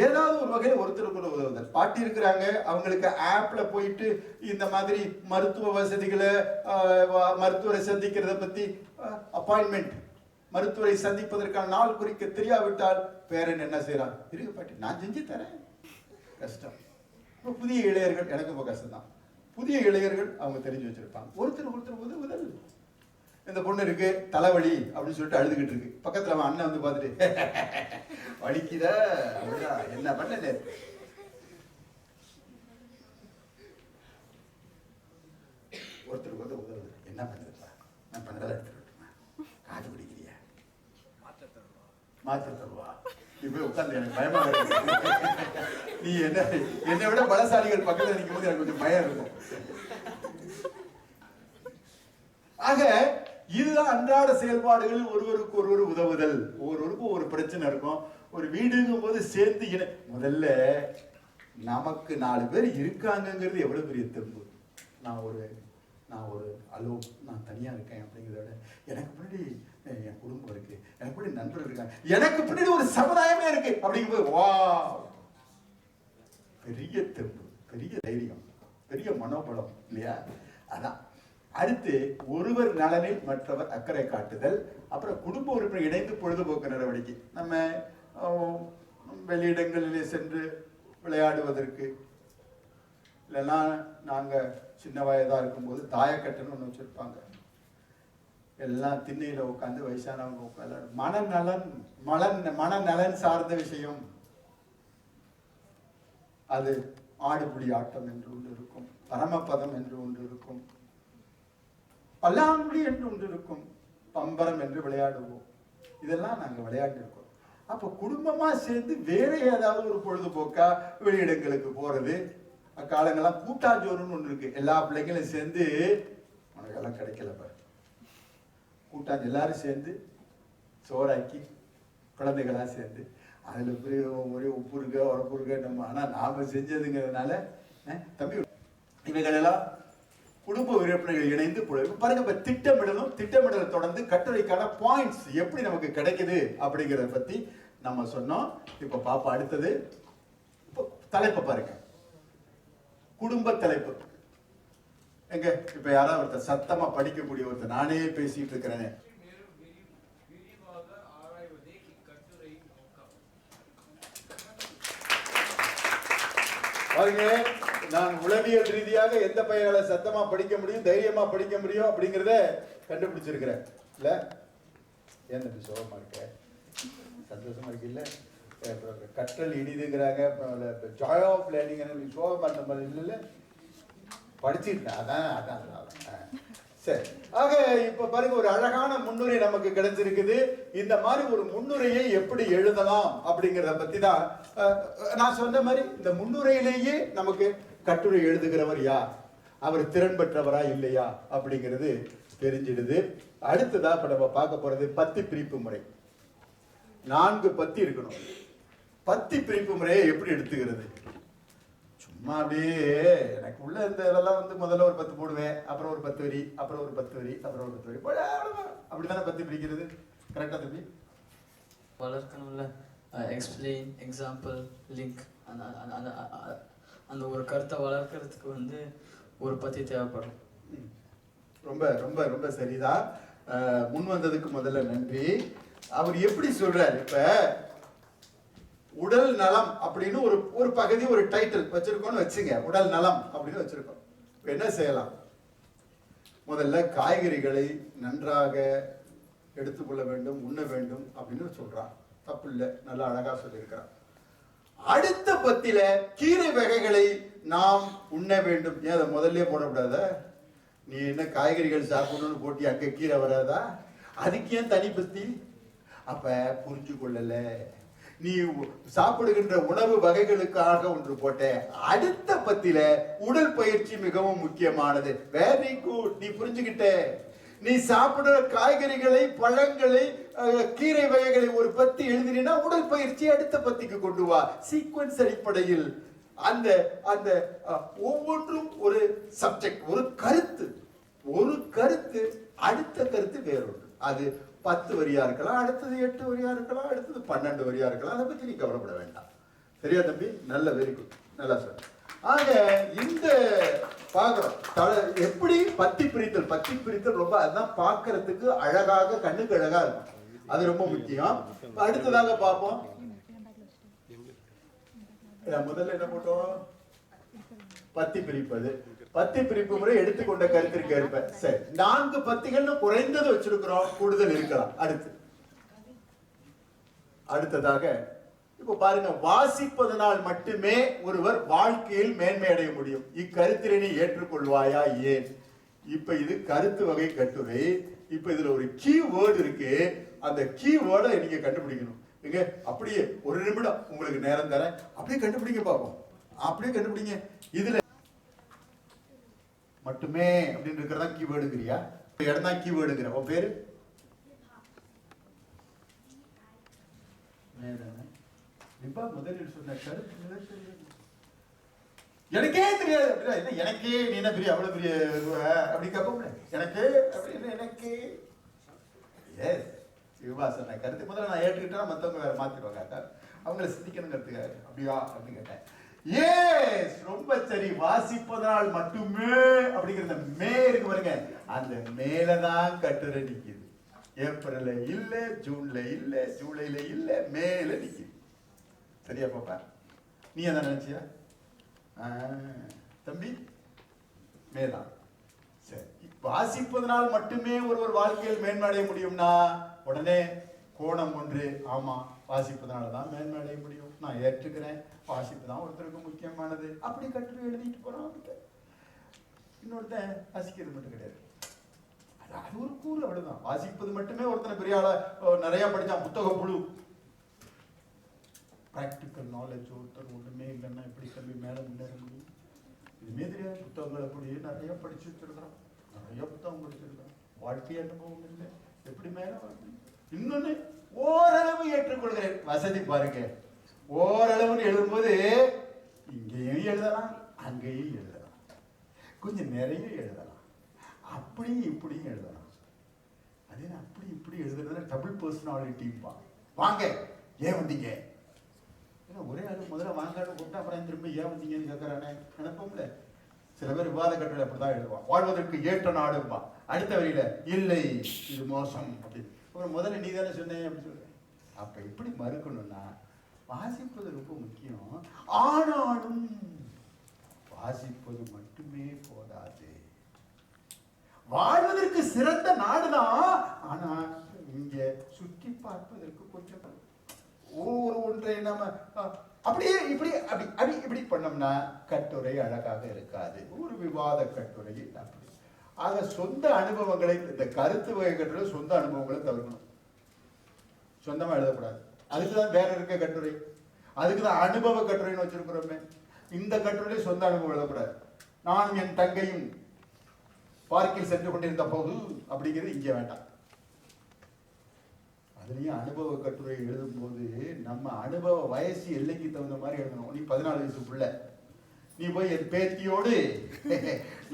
ஏதாவது ஒரு வகையில் ஒருத்தருக்கு உதவுதல். பாட்டி இருக்கிறாங்க, அவங்களுக்கு ஆப்ல போயிட்டு இந்த மாதிரி மருத்துவ வசதிகளை, மருத்துவரை சந்திக்கிறத பத்தி அப்பாயின்மெண்ட், மருத்துவரை சந்திப்பதற்கான நாள் குறிக்க தெரியாவிட்டால் பேரன் என்ன செய்யறான்? இருக்கு பாட்டி, நான் செஞ்சு தரேன். கஷ்டம். புதிய இளையர்கள், எனக்கு ரொம்ப கஷ்டம் தான். புதிய இளையர்கள் அவங்க தெரிஞ்சு வச்சிருப்பாங்க. ஒருத்தர் உதவுதல். இந்த பொண்ணு இருக்கு, தலைவலி அப்படின்னு சொல்லிட்டு அழுதுகிட்டு இருக்கு. பக்கத்துல அவன் அண்ணன் வந்து பார்த்துட்டு வலிக்குத என்ன பண்ணல, ஒருத்தருக்கு வந்து உதவுது. என்ன பண்ணுதுப்பா, நான் பண்ணதெல்லாம் எடுத்துக்கிட்டுமா, காது பிடிக்கிறியா, மாற்ற தருவா. இப்ப உட்காந்து எனக்கு பயமா இருக்கு. நீ என்னை விட பலசாலிகள் பக்கத்துல நிற்கும் போது எனக்கு கொஞ்சம் பயம் இருக்கும். ஆக இதுதான் அன்றாட செயல்பாடுகளில் ஒருவருக்கு ஒருவர் உதவுதல். ஒருவருக்கும் ஒரு பிரச்சனை இருக்கும். ஒரு வீடுங்கும் போது சேர்ந்து முதல்ல நமக்கு 4 பேர் இருக்காங்கிறது எவ்வளவு பெரிய தெம்பு. நான் ஒரு நான் தனியா இருக்கேன் அப்படிங்கிறத விட எனக்கு பின்னாடி என் குடும்பம் இருக்கு, எனக்கு பின்னாடி நண்பர்கள் இருக்காங்க, எனக்கு பின்னாடி ஒரு சமுதாயமே இருக்கு அப்படிங்கும்போது வா, பெரிய தெம்பு, பெரிய தைரியம், பெரிய மனோபலம் இல்லையா? அதான். அடுத்து ஒருவர் நலனில் மற்றவர் அக்கறை காட்டுதல். அப்புறம் குடும்ப உறுப்பினர் இணைந்து பொழுதுபோக்கு நடவடிக்கை. நம்ம வெளியிடங்களிலே சென்று விளையாடுவதற்கு, இல்லைன்னா நாங்க சின்ன வயதா இருக்கும்போது தாயக்கட்டுன்னு ஒன்று வச்சிருப்பாங்க. எல்லாம் திண்ணையில உட்காந்து வயசானவங்க உட்காந்து மனநலன் சார்ந்த விஷயம். அது ஆடுபுடி ஆட்டம் என்று ஒன்று இருக்கும், பரமபதம் என்று ஒன்று இருக்கும், பல்லாங்குழி என்று ஒன்று இருக்கும், பம்பரம் என்று விளையாடுவோம். இதெல்லாம் நாங்க விளையாட்டு இருக்கோம். அப்ப குடும்பமா சேர்ந்து வேற ஏதாவது ஒரு பொழுதுபோக்கா வெளியிடங்களுக்கு போறது. அக்காலங்கள்லாம் கூட்டாஞ்சோறுன்னு ஒன்று இருக்கு. எல்லா பிள்ளைங்களும் சேர்ந்து, உனக்கு எல்லாம் கிடைக்கல பாரு, கூட்டாஞ்சு எல்லாரும் சேர்ந்து சோறாக்கி குழந்தைகளா சேர்ந்து அதுல ஒரே உப்பு இருக்க உரப்பு இருக்க நம்ம, ஆனா நாம செஞ்சதுங்கிறதுனால தம்பி இவைகள் எல்லாம் குடும்ப உறுப்பினர்கள் இணைந்து பாருங்க. இப்ப திட்டமிடலை தொடர்ந்து கட்டுரைக்கான பாயிண்ட்ஸ் எப்படி நமக்கு கிடைக்குது அப்படிங்கிறத பத்தி நம்ம சொன்னோம். இப்ப பாப்பா அடுத்தது தலைப்பை பாருங்க, குடும்ப தலைப்பு. எங்க இப்ப யாராவது ஒருத்தர் சத்தமா படிக்கக்கூடிய ஒருத்தர், நானே பேசிட்டு இருக்கிறேன். பாருங்க, நான் உளவியல் ரீதியாக எந்த பையனை சத்தமா படிக்க முடியும், தைரியமா படிக்க முடியும் அப்படிங்கிறத கண்டுபிடிச்சிருக்கிறேன். இல்ல ஏன் தம்பி சோகமா இருக்க? சந்தோஷமா இருக்கு இல்ல? கற்றல் இனிதுங்கிறாங்க, ஜாய் ஆஃப் லேர்னிங். சோகமா இருந்த மாதிரி இல்ல, படிச்சுட்டேன். அதான் சரி. ஆக இப்ப பாருங்க, ஒரு அழகான முன்னுரை நமக்கு கிடைச்சிருக்குது. இந்த மாதிரி ஒரு முன்னுரையை எப்படி எழுதலாம் அப்படிங்கிறத பத்தி தான் நான் சொன்ன மாதிரி. இந்த முன்னுரையிலேயே நமக்கு கட்டுரை எழுதுகிறவர் யார், அவர் திறன் பெற்றவரா இல்லையா அப்படிங்கிறது தெரிஞ்சிடுது. அடுத்ததா இப்ப நம்ம பார்க்க போறது பத்தி பிரிப்பு முறை. 4 பத்தி இருக்கணும். பத்தி பிரிப்பு முறையை எப்படி எடுத்துக்கிறது? சும்மா அப்படியே எனக்கு உள்ள இந்த இதெல்லாம் வந்து முதல்ல ஒரு 10 போடுவேன், அப்புறம் ஒரு 10 வரி, அப்புறம் ஒரு 10 வரி, அப்புறம் ஒரு 10 வரி, அப்படித்தானே பத்தி பிரிக்கிறது. கரெக்டா தம்பி? வளர்க்கணும்ல, எக்ஸ்பிளைன், எக்ஸாம்பிள், லிங்க், அந்த ஒரு கருத்தை வளர்க்கறதுக்கு வந்து ஒரு பத்தி தேவைப்படும். ரொம்ப ரொம்ப ரொம்ப சரிதான். முன் வந்ததுக்கு முதல்ல நன்றி. அவர் எப்படி சொல்றாரு, இப்ப உடல் நலம் அப்படின்னு ஒரு பகுதி ஒரு டைட்டில் வச்சிருக்கோம்னு வச்சுங்க. உடல் நலம் அப்படின்னு வச்சிருக்கோம். இப்ப என்ன செய்யலாம்? முதல்ல காய்கறிகளை நன்றாக எடுத்துக்கொள்ள வேண்டும், உண்ண வேண்டும் அப்படின்னு சொல்றான். தப்பு இல்லை, நல்லா அழகா சொல்லியிருக்கிறான். அடுத்த பத்தில கீரை வகைகளை நாம் உண்ண வேண்டும். ஏன் அதை முதல்ல போடக்கூடாத? நீ என்ன காய்கறிகள் சாப்பிடணும்னு போட்டி அங்க கீரை வராதா? அதுக்கு ஏன் தனி பத்தி? அப்ப புரிஞ்சு கொள்ளல. நீ சாப்பிடுகின்ற உணவு வகைகளுக்காக ஒன்று போட்ட. அடுத்த பத்தில உடல் பயிற்சி மிகவும் முக்கியமானது. வெரி குட், நீ புரிஞ்சுக்கிட்ட. நீ சாப்பிடுற காய்கறிகளை, பழங்களை, கீரை வகைகளை ஒரு பத்தி எழுதினா உடல் பயிற்சி அடுத்த பத்திக்கு கொண்டு வா. சீக்வன்ஸ் அடிப்படையில் அந்த அந்த ஒவ்வொன்றும் ஒரு சப்ஜெக்ட், ஒரு கருத்து. அடுத்த கருத்து வேறொன்று. அது 10 வரியா இருக்கலாம், அடுத்தது 8 வரியா இருக்கலாம், அடுத்தது 12 வரியா இருக்கலாம். அதை பத்தி நீ கவலைப்பட வேண்டாம். சரியா தம்பி? நல்ல, வெரி குட், நல்லா சொல். ஆக இந்த பாக்குறோம் எப்படி பத்தி பிரித்தல் ரொம்ப, அதுதான் பார்க்கறதுக்கு அழகாக, கண்ணுக்கு அழகா இருக்கும். அது ரொம்ப முக்கியம். அடுத்ததாக பார்ப்போம். முதல்ல என்ன போட்டோம்? பத்தி பிரிப்பது. பத்தி பிரிப்பு முறை எடுத்துக்கொண்ட கருத்திற்கு ஏற்ப. சரி, 4 பத்திகள்னு குறைந்தது வச்சிருக்கிறோம், கூடுதல் இருக்கலாம். அடுத்ததாக இப்ப பாருங்க, வாசிப்பதனால் மட்டுமே ஒருவர் வாழ்க்கையில் மேன்மை அடைய முடியும். இக்கருத்தினை ஏற்றுக்கொள்வாயா? ஏன்? இப்ப இது கருத்து வகை கட்டுரை. இப்ப இதுல ஒரு கீ வேர்டு இருக்கு. அந்த கீ வேர்டை நீங்க கண்டுபிடிக்கணும். நீங்க அப்படியே 1 நிமிடம் உங்களுக்கு நேரம் தரேன், அப்படியே கண்டுபிடிங்க பார்ப்போம். அப்படியே கண்டுபிடிங்க. இதுல மட்டுமே அப்படின்னு இருக்கிறதா கீ வேர்டுங்கிறியா? இடம் தான் கீ வேர்டுங்கிற. உன் பேரு முதலில் சொன்ன கருத்து எனக்கே தெரியாது அப்படின்னா, எனக்கே நீ என்ன பெரிய அவ்வளவு பெரிய அப்படி கேட்போம்ல, எனக்கு அப்படின்னு எனக்கு சிவா சொன்ன கருத்து முதல்ல நான் ஏற்றுக்கிட்டா மற்றவங்க வேற மாத்திடுவாங்க, அவங்கள சிந்திக்கணுங்கிறதுக்காக. அப்படியா அப்படின்னு கேட்டேன். ஏஸ், ரொம்ப சரி. வாசிப்பதனால் மட்டுமே அப்படிங்கிற மே இருக்கு பாருங்க, அந்த மேலதான் கட்டுரை நிக்குது. ஏப்ரல்ல இல்ல, ஜூன்ல இல்ல, ஜூலைல இல்ல, மேல நிக்குது. சரியா பாப்பா? நீ அதான் நினைச்சியா தம்பி? மேலாம். சரி, வாசிப்பதனால் மட்டுமே ஒருவர் வாழ்க்கையில் மேன்மடைய முடியும்னா உடனே கோணம் ஒன்று. ஆமா, வாசிப்பதனாலதான் மேன்மை அடைய முடியும், நான் ஏற்றுக்கிறேன். வாசிப்பு தான் ஒருத்தருக்கு முக்கியமானது. அப்படி கட்டுரை எழுதிட்டு போறான். இன்னொருத்தன் வாசிக்கிறது மட்டும் கிடையாது, அது ஒரு கூறு, அவ்வளவுதான். வாசிப்பது மட்டுமே ஒருத்தனை பெரிய ஆள நிறைய படிச்சான், புத்தக புழு. பிராக்டிக்கல் நாலேஜ் ஒருத்தர் ஒண்ணுமே இல்லைன்னா எப்படி கல்வி மேல முன்னேற முடியும்? இதுமே தெரியாது. புத்தகங்களை அப்படி நிறைய படிச்சு வச்சிருக்கிறான், நிறைய புத்தகம் படிச்சிருக்கான், வாழ்க்கை அனுபவம் இல்லை, எப்படி மேல வர முடியும்? இன்னொன்னு, ஓரளவு ஏற்றுக்கொள்கிறேன். வசதி பாருங்க, ஓரளவுன்னு எழுதும்போது இங்கேயும் எழுதலாம், அங்கேயும் எழுதலாம், கொஞ்சம் நிறைய எழுதலாம், அப்படியும் இப்படியும் எழுதலாம். அதே அப்படி இப்படி எழுதுறதுல டபுள் பர்சனாலிட்டி. வாங்க, ஏன் வந்தீங்க? ஒரே ஆளு முதல்ல வாங்கான்னு கூப்பிட்டா அப்புறம் திரும்ப ஏன் வந்தீங்கன்னு கேட்கறானே நினைப்போம்ல. சில பேர் விவாத கட்டுரை அப்படிதான் எழுதுவான். வாழ்வதற்கு ஏற்ற நாடும்பா, அடுத்த வரியில இல்லை இது மோசம் அப்படின்னு. அப்புறம் முதல்ல நீ தானே சொன்னேன் அப்படி சொல்றேன். அப்ப இப்படி மறுக்கணும்னா வாசிப்பது ரொம்ப முக்கியம். ஆனாலும் வாசிப்பது மட்டுமே போதாது. வாழ்வதற்கு சிறந்த நாடுதான், ஆனா இங்க சுற்றி பார்ப்பதற்கு கொஞ்சம் ஒவ்வொரு ஒன்றை நம்ம அப்படியே இப்படி அப்படி அப்படி இப்படி பண்ணோம்னா கட்டுரை அழகாக இருக்காது. ஒரு விவாத கட்டுரை அப்படி. ஆக சொந்த அனுபவங்களை, இந்த கருத்து வகை கட்டுரை சொந்த அனுபவங்களை தவிர்க்கணும், சொந்தமா எழுதக்கூடாது. அதுக்குதான் வேற இருக்க கட்டுரை, அதுக்குதான் அனுபவ கட்டுரைன்னு வச்சிருக்கிறோமே. இந்த கட்டுரை சொந்த அனுபவம் எழுதக்கூடாது. நான் என் தங்கையும் பார்க்கில் சென்று கொண்டிருந்த போது அப்படிங்கிறது இங்க வேண்டாம். அதுலயும் அனுபவ கட்டுரை எழுதும் போது நம்ம அனுபவ வயசு எல்லைக்கு தகுந்த மாதிரி எழுதணும். நீ 14 வயசு புள்ள, நீ போய் என் பேத்தியோடு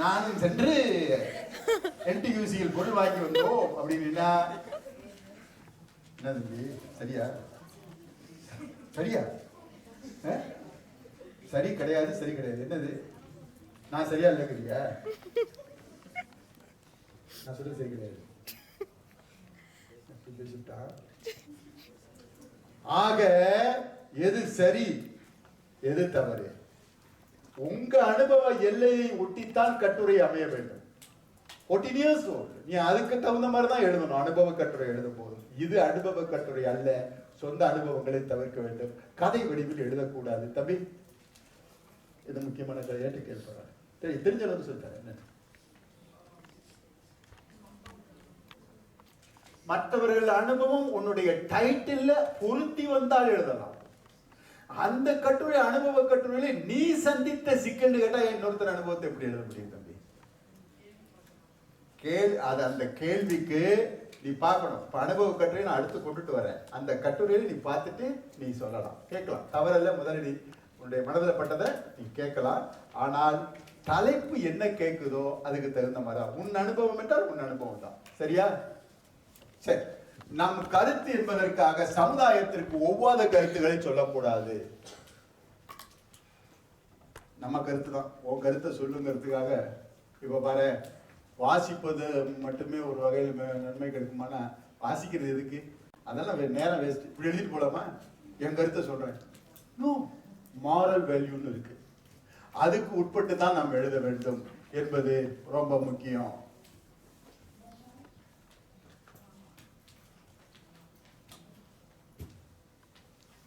நானும் சென்று NTUCயில் பொருள் வாங்கி வந்தோம் அப்படின்னா என்ன தம்பி? சரியா? சரியா? சரி கிடையாது, சரி கிடையாது. என்னது? நான் சரியா இல்லைங்கிறியா? நான் சொல்றது சரி கிடையாது. பேசிட்டா. ஆக எது சரி எது தவறு உங்க அனுபவ எல்லையை ஒட்டித்தான் கட்டுரை அமைய வேண்டும். ஒட்டினியஸ் நீ அதுக்கு தகுந்த மாதிரி தான் எழுதணும். அனுபவ கட்டுரை எழுதும் போது இது அனுபவ கட்டுரை அல்ல, சொந்த அனுபவங்களை தவிர்க்க வேண்டும். கதை வடிவில் எழுதக்கூடாது தம்பி. இது முக்கியமான ஏற்று கேள்வி தெரிஞ்ச அளவுக்கு சொல்லிட்டாரு. என்ன மற்றவர்கள் அனுபவம் உன்னுடைய டைட்டில் பொருத்தி வந்தால் எழுதலாம். அந்த கட்டுரை அனுபவ கட்டுரையில நீ சந்தித்த சிக்கல் கேட்டா இன்னொருத்தர் அனுபவத்தை எப்படி எழுத முடியும் தம்பி? அந்த கேள்விக்கு நீ பார்க்கணும். இப்ப அனுபவ கட்டுரை நான் அடுத்து கொண்டுட்டு வரேன். அந்த கட்டுரையில நீ பார்த்துட்டு நீ சொல்லலாம், கேட்கலாம். தவறல்ல. முதல்ல நீ உன்னுடைய மனதில் பட்டதை நீ கேட்கலாம். ஆனால் தலைப்பு என்ன கேட்குதோ அதுக்கு தகுந்த மாதிரி உன் அனுபவம் என்றால் உன் அனுபவம் தான். சரியா? சரி. நம் கருத்து என்பதற்காக சமுதாயத்திற்கு ஒவ்வாத கருத்துக்களை சொல்லக்கூடாது. நம்ம கருத்து தான். உன் கருத்தை சொல்லுங்கிறதுக்காக இப்ப பாரு, வாசிப்பது மட்டுமே ஒரு வகையில் நன்மை கிடைக்குமானா வாசிக்கிறது எதுக்கு? அதெல்லாம் நேரம் வேஸ்ட். இப்படி எழுதிட்டு போலாமா? என் கருத்தை சொல்றேன். நோ, மாரல் வேல்யூன்னு இருக்கு. அதுக்கு உட்பட்டு தான் நாம் எழுத வேண்டும் என்பது ரொம்ப முக்கியம்.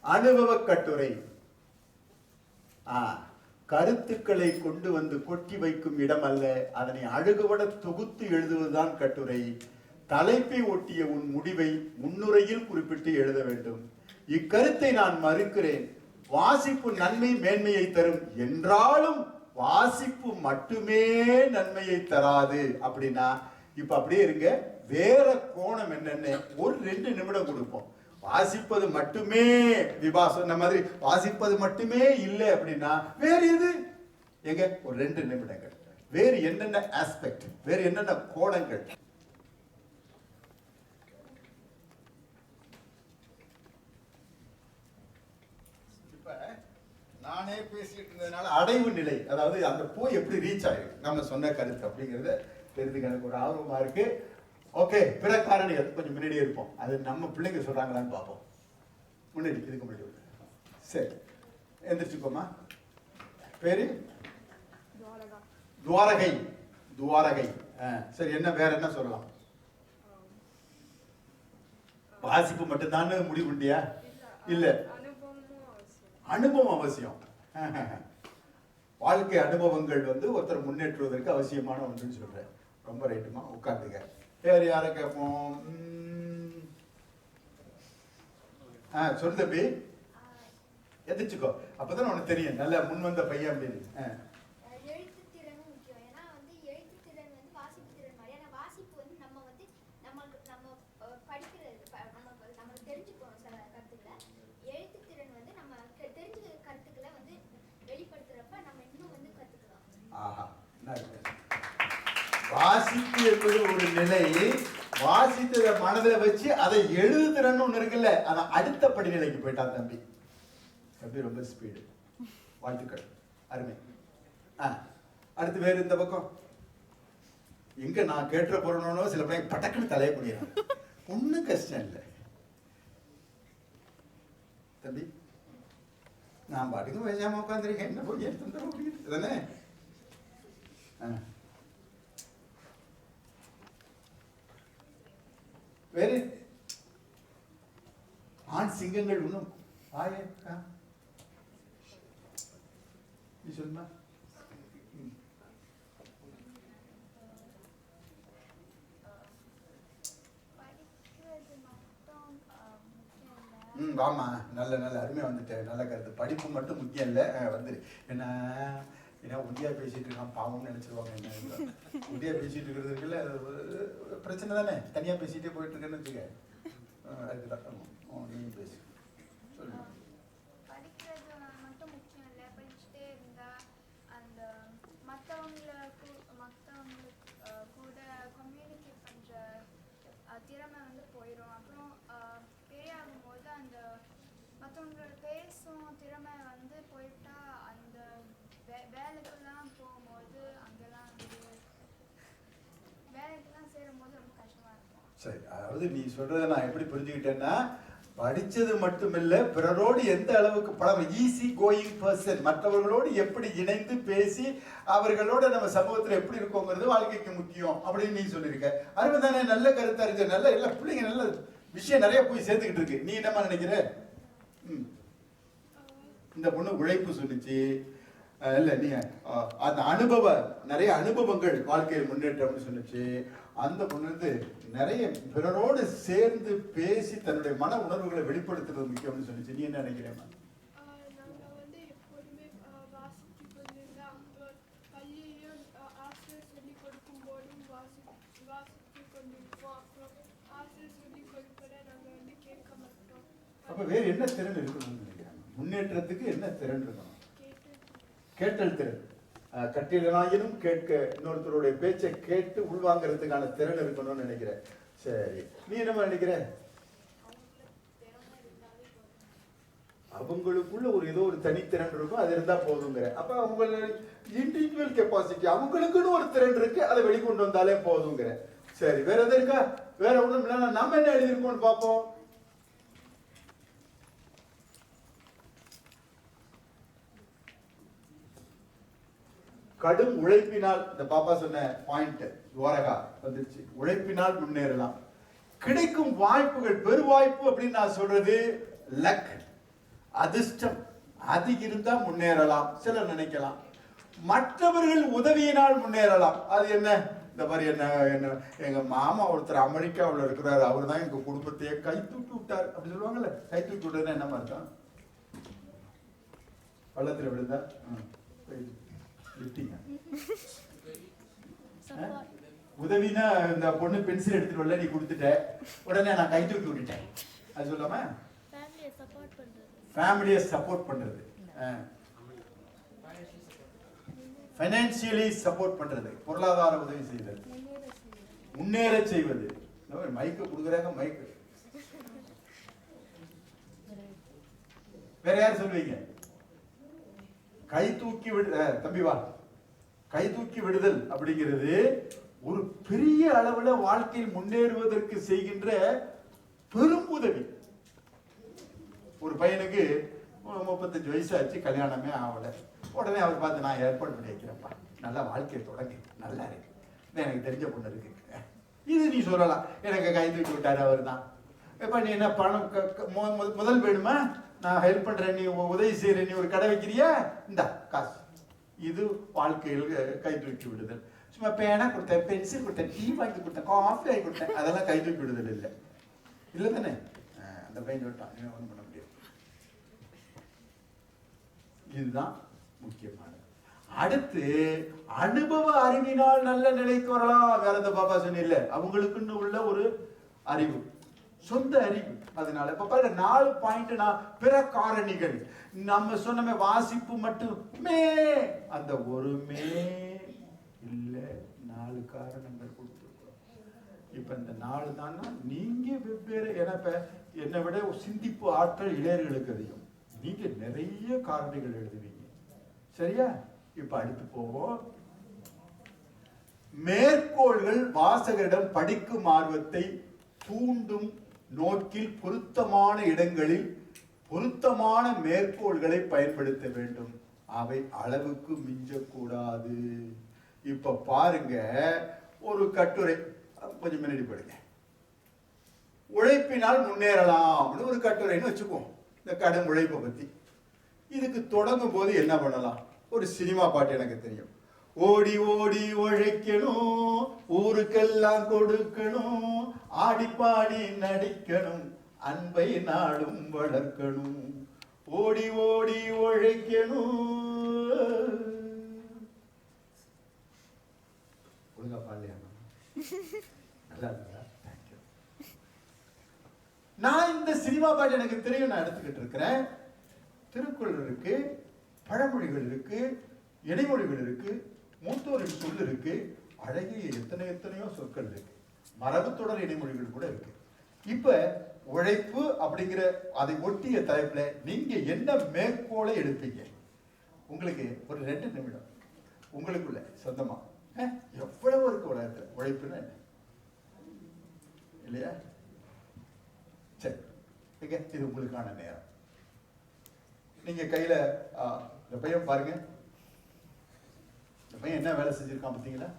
அனுபவ கட்டுரை கருத்துக்களை கொண்டு வந்து கொட்டி வைக்கும் இடம் அல்ல, அதனை அழகுபட தொகுத்து எழுதுவதுதான் கட்டுரை. தலைப்பை ஒட்டிய உன் முடிவை முன்னுரையில் குறிப்பிட்டு எழுத வேண்டும். இக்கருத்தை நான் மறுக்கிறேன். வாசிப்பு நன்மை மேன்மையை தரும் என்றாலும் வாசிப்பு மட்டுமே நன்மையை தராது அப்படின்னா இப்ப அப்படியே இருங்க. வேற கோணம் என்னன்னு ஒரு 2 நிமிடம் கொடுப்போம். வாசிப்பது மட்டுமே விபா சொன்ன மாதிரி வாசிப்பது மட்டுமே இல்லை அப்படின்னா வேற எது? எங்க ஒரு 2 நிமிடங்கள் வேறு என்னென்ன ஆஸ்பெக்ட், வேறு என்னென்ன கோணங்கள்? இப்ப நானே பேசிட்டு இருந்ததுனால அடைவு நிலை, அதாவது அந்த போய் எப்படி ரீச் ஆயிருக்கு நம்ம சொன்ன கருத்து அப்படிங்கறத தெரிஞ்சுக்க எனக்கு ஒரு ஆர்வமா இருக்கு. ஓகே, பிற காரணிகள் கொஞ்சம் முன்னாடியே இருப்போம். அது நம்ம பிள்ளைங்க சொல்றாங்களான்னு பார்ப்போம். முன்னாடி இதுக்கு முன்னாடி. சரி, எந்திரிச்சுக்கோமா. பேரு துவாரகை. துவாரகை. சரி, என்ன வேற என்ன சொல்லலாம்? வாசிப்பு மட்டும்தான் முடிவு பண்ணியா? இல்ல, அனுபவம் அவசியம். வாழ்க்கை அனுபவங்கள் ஒருத்தர் முன்னேற்றுவதற்கு அவசியமான ஒன்றுன்னு சொல்றேன். ரொம்ப ரைட்டுமா, உட்காந்துக்க. வேற யாரை கேட்போம்? சொல்லு தம்பி, எதிர்ச்சுக்கோ. அப்பதான் உனக்கு தெரியும் நல்ல முன் வந்த பையன் அப்படின்னு. வாசிப்பு என்பது ஒரு நிலை. வாசித்தத மனதில் வச்சு அதை எழுதுறன்னு ஒண்ணு இருக்குல்ல, அதை அடுத்த படிநிலைக்கு போயிட்டான் தம்பி. தம்பி ரொம்ப ஸ்பீடு. வாழ்த்துக்கள், அருமை. அடுத்து வேறு இந்த பக்கம் எங்க நான் கேட்டுற போறனோ சில பிள்ளைங்க பட்டக்குன்னு தலைய புரியும். ஒன்னும் கஷ்டம் இல்லை தம்பி. நான் பாட்டுக்கு பேசாம உட்காந்துருக்கேன். என்ன போய் எடுத்து தர முடியுது தானே? வேறு ஆண் சிங்கங்கள் இன்னும் நீ சொல்லுமா? வாமா, நல்ல நல்ல அருமையா வந்துட்டேன். நல்ல கருத்து. படிப்பு மட்டும் முக்கியம் இல்லை. வந்துரு. ஏன்னா உண்டியா பேசிட்டு இருக்கான் பாவம்னு நினைச்சிருவாங்க. என்ன உண்டியா பேசிட்டு இருக்கிறது இருக்குல்ல, பிரச்சனை தானே. தனியா பேசிட்டே போயிட்டு இருக்கேன்னு வச்சுக்க. அதுக்குதான் நீ பேசு. சொல்லுங்க. படிக்கிறது மட்டும் முக்கியம் இல்லை. படிச்சுட்டே இருந்தா அந்த மற்றவங்களுக்கு கூட கம்யூனிகேட் பண்ற திறமை போயிடும். அப்புறம் பெரியாகும் போது அந்த மற்றவங்களோட பேசும் திறமை போயிட்டா அந்த வேலைக்கெல்லாம் போகும்போது அங்கெல்லாம் வேலைக்கெல்லாம் சேரும் போது ரொம்ப கஷ்டமா இருக்கும். சரி, அதாவது நீ சொல்றதை நான் எப்படி புரிஞ்சுக்கிட்டேன்னா, படிச்சது மட்டுமில்ல, பிறரோடு எந்த அளவுக்கு பழகும், ஈஸி கோயிங் பர்சன், மற்றவர்களோடு எப்படி இணைந்து பேசி அவர்களோட நம்ம சமூகத்துல எப்படி இருக்கோங்கிறது வாழ்க்கைக்கு முக்கியம் அப்படின்னு நீ சொல்லியிருக்க. அருமைதானே, நல்ல கருத்தா இருக்கு. நல்ல எல்லா பிள்ளைங்க நல்ல விஷயம் நிறைய போய் சேர்த்துக்கிட்டு இருக்கு. நீ என்னமா நினைக்கிற? இந்த பொண்ணு உழைப்பு சொல்லிச்சு இல்ல, நீங்க அந்த நிறைய அனுபவங்கள் வாழ்க்கையில் முன்னேற்றம்னு சொன்னிச்சு. அந்த பொண்ணு நிறைய பிறரோடு சேர்ந்து பேசி தன்னுடைய மன உணர்வுகளை வெளிப்படுத்துறது முக்கியம்னு சொல்லிச்சு. நீ என்ன நினைக்கிறேன்? நாங்கள் வந்து எப்போதுமே வாசித்து கொண்டிருந்தோம். பள்ளியிலும் ஆசிரியர் சொல்லிக் கொடுக்கும் போதும் வாசித்து கொண்டிருப்போம். அப்புறம் ஆசிரியர் சொல்லிக் கொடுப்பதை நாங்கள் வந்து கேட்க மாட்டோம். அப்ப வேற என்ன திறன் இருக்கணும்னு நினைக்கிறேன்? முன்னேற்றத்துக்கு என்ன திறன் இருக்கணும்? கேட்டல் திறன். கட்டிலனாயினும் கேட்க, இன்னொருத்தருடைய பேச்சை கேட்டு உள்வாங்கிறதுக்கான திறன் இருக்கணும்னு நினைக்கிறேன். சரி, நீ என்ன நினைக்கிற? அவங்களுக்குள்ள ஏதோ ஒரு தனித்திறன் இருக்கும், அது இருந்தா போதுங்கிற. அப்ப அவங்க இண்டிவிஜுவல் கெப்பாசிட்டி, அவங்களுக்குன்னு ஒரு திறன் இருக்கு, அதை வெளிக்கொண்டு வந்தாலே போதுங்கிற. சரி, வேற எது இருக்கா? வேற ஒண்ணும் இல்லைன்னா நம்ம என்ன எழுதியிருக்கோம்னு பார்ப்போம். கடும் உழைப்பினால், இந்த பாப்பா சொன்ன பாயிண்ட் ஓரகா வந்துருச்சு. உழைப்பினால் முன்னேறலாம். கிடைக்கும் வாய்ப்புகள், பெருவாய்ப்பு அப்படின்னு நான் சொல்றது லக், அதிர்ஷ்டம், அது இருந்தா முன்னேறலாம் சிலர் நினைக்கலாம். மற்றவர்கள் உதவியினால் முன்னேறலாம். அது என்ன? இந்த மாதிரி என்ன எங்க மாமா ஒருத்தர் அமெரிக்காவில் இருக்கிறாரு, அவர் தான் எங்க குடும்பத்தையே கை தூக்கி விட்டார் அப்படி சொல்லுவாங்கல்ல. கை தூக்கி விட்டதுன்னா என்ன அர்த்தம்? பள்ளத்துல விழுந்தா உதவினா, இந்த பொண்ணு பென்சில் எடுத்துட்டு வரல, நீ கொடுத்துட்ட, உடனே நான் கை தூக்கி விட்டுட்டேன், அது சொல்லாம ஃபேமிலியை சப்போர்ட் பண்றது, ஃபைனான்சியலி சப்போர்ட் பண்றது, பொருளாதார உதவி செய்வது, முன்னேற செய்வது. மைக்கு கொடுக்குறாங்க, மைக்கு வேற யார் சொல்லுவீங்க? கை தூக்கி தம்பி வா, கை தூக்கி விடுதல் அப்படிங்கிறது ஒரு பெரிய அளவுல வாழ்க்கையில் முன்னேறுவதற்கு செய்கின்ற பெரும் உதவி. ஒரு பையனுக்கு 35 வயசு ஆச்சு, கல்யாணமே ஆகல. உடனே அவர் பார்த்து, நான் ஏற்பாடு பண்ணி வைக்கிறேன்ப்பா, நல்லா வாழ்க்கையை தொடங்கி நல்லா இருக்கு, எனக்கு தெரிஞ்ச பொண்ணு இருக்கு. இது நீ சொல்லலாம், எனக்கு கை தூக்கி விட்டாரு அவர் தான். இப்ப நீ என்ன பணம் முதல் வேணுமா? நான் ஹெல்ப் பண்றேன், நீ உதவி செய்யறேன், நீ ஒரு கடை வைக்கிறியா, இந்த காசு. இது வாழ்க்கையில் கை தூக்கி விடுதல். சும்மா பேனா கொடுத்தேன், பென்சில் கொடுத்தேன், டீ வாங்கி கொடுத்தேன், காஃபி வாங்கி கொடுத்தேன், அதெல்லாம் கை தூக்கி விடுதல் இல்லை. இல்லை தானே? அந்த பையன் சொல்லிட்டான், நீ ஒன்றும் பண்ண முடியாது. இதுதான் முக்கியமானது. அடுத்து, அனுபவ அறிவினால் நல்ல நிலைக்கு வரலாம். வேற எந்த பாப்பா சொன்ன அவங்களுக்குன்னு உள்ள ஒரு அறிவு, சொந்த அறிவு. அதனால இப்ப பாருங்க, 4 பாயிண்ட். பிற காரணிகள் நம்ம சொன்ன வாசிப்பு மட்டுமே, அந்த ஒருமே இல்ல, 4 காரணங்கள் கொடுத்துருக்கோம். இப்ப இந்த 4 தானா நீங்க வெவ்வேறு. ஏன்னா இப்ப என்னை விட சிந்திப்பு ஆற்றல் இளையர்களுக்கு அதிகம், நீங்க நிறைய காரணிகள் எழுதுவீங்க. சரியா? இப்ப அடுத்து போவோம். மேற்கோள்கள் வாசகரிடம் படிக்கும் ஆர்வத்தை தூண்டும் நோக்கில் பொருத்தமான இடங்களில் பொருத்தமான மேற்கோள்களை பயன்படுத்த வேண்டும். அவை அளவுக்கு மிஞ்சக்கூடாது. இப்ப பாருங்க, ஒரு கட்டுரை கொஞ்சம் முன்னாடி படிங்க. உழைப்பினால் முன்னேறலாம் ஒரு கட்டுரைன்னு வச்சுக்குவோம், இந்த கடும் உழைப்பை பத்தி. இதுக்கு தொடங்கும் போது என்ன பண்ணலாம்? ஒரு சினிமா பாட்டு எனக்கு தெரியும். ஓடி ஓடி உழைக்கணும், ஊருக்கெல்லாம் கொடுக்கணும், ஆடி பாடி நடிக்கணும், அன்பை நாடும் வளர்க்கணும், ஓடி ஓடி உழைக்கணும். ஒழுங்கா பாடலையா? நல்லா இருந்தா தேங்க்யூ. நான் இந்த சினிமா பாட்டு எனக்கு தெரியும், நான் எடுத்துக்கிட்டு இருக்கிறேன். திருக்குறள் இருக்கு, பழமொழிகள் இருக்கு, இடைமொழிகள் இருக்கு, மூத்தோரின் சொல் இருக்கு, அழகிய எத்தனையோ சொற்கள் இருக்கு, மரபு தொடர் இடைமொழிகள் கூட இருக்கு. இப்ப உழைப்பு அப்படிங்கிற அதை ஒட்டிய தலைப்புல நீங்க என்ன மேற்கோளை எடுப்பீங்க? உங்களுக்கு ஒரு 2 நிமிடம் உங்களுக்குள்ள சொந்தமா எவ்வளவு இருக்கு உலகத்துல உழைப்புன்னு என்ன? இல்லையா? சரி, இது உங்களுக்கான நேரம். நீங்க கையில இந்த பையன் பாருங்க. இந்த பையன் என்ன வேலை செஞ்சிருக்கான் பார்த்தீங்களா?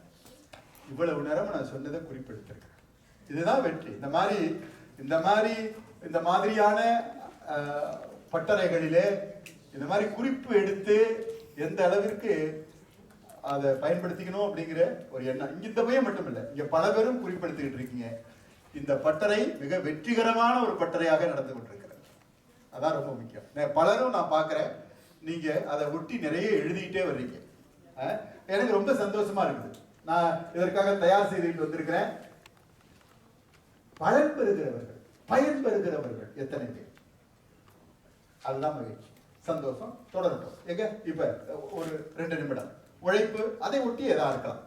இவ்வளவு நேரம் நான் சொன்னதை குறிப்பிட்டிருக்கேன். இதுதான் வெற்றி. இந்த மாதிரியான பட்டறைகளிலே இந்த மாதிரி குறிப்பு எடுத்து எந்த அளவிற்கு அதை பயன்படுத்திக்கணும் அப்படிங்கிற ஒரு எண்ணம் இங்க இந்த பையன் மட்டும் இல்லை, இங்க பல பேரும் குறிப்பெடுத்துக்கிட்டு இருக்கீங்க. இந்த பட்டறை மிக வெற்றிகரமான ஒரு பட்டறையாக நடந்து கொண்டிருக்கிறது. அதான் ரொம்ப முக்கியம். பலரும் நான் பார்க்கிறேன், நீங்க அதை ஒட்டி நிறைய எழுதிக்கிட்டே வர்றீங்க. எனக்கு ரொம்ப சந்தோஷமா இருக்குது. நான் இதற்காக தயார் செய்துட்டு வந்திருக்கிறேன். பயன்பெறுகிறவர்கள் எத்தனை பேர்? அதுதான் மகிழ்ச்சி, சந்தோஷம். தொடரட்டும். இப்ப ஒரு 2 நிமிடம் உழைப்பு, அதை ஒட்டி எதா இருக்கலாம்.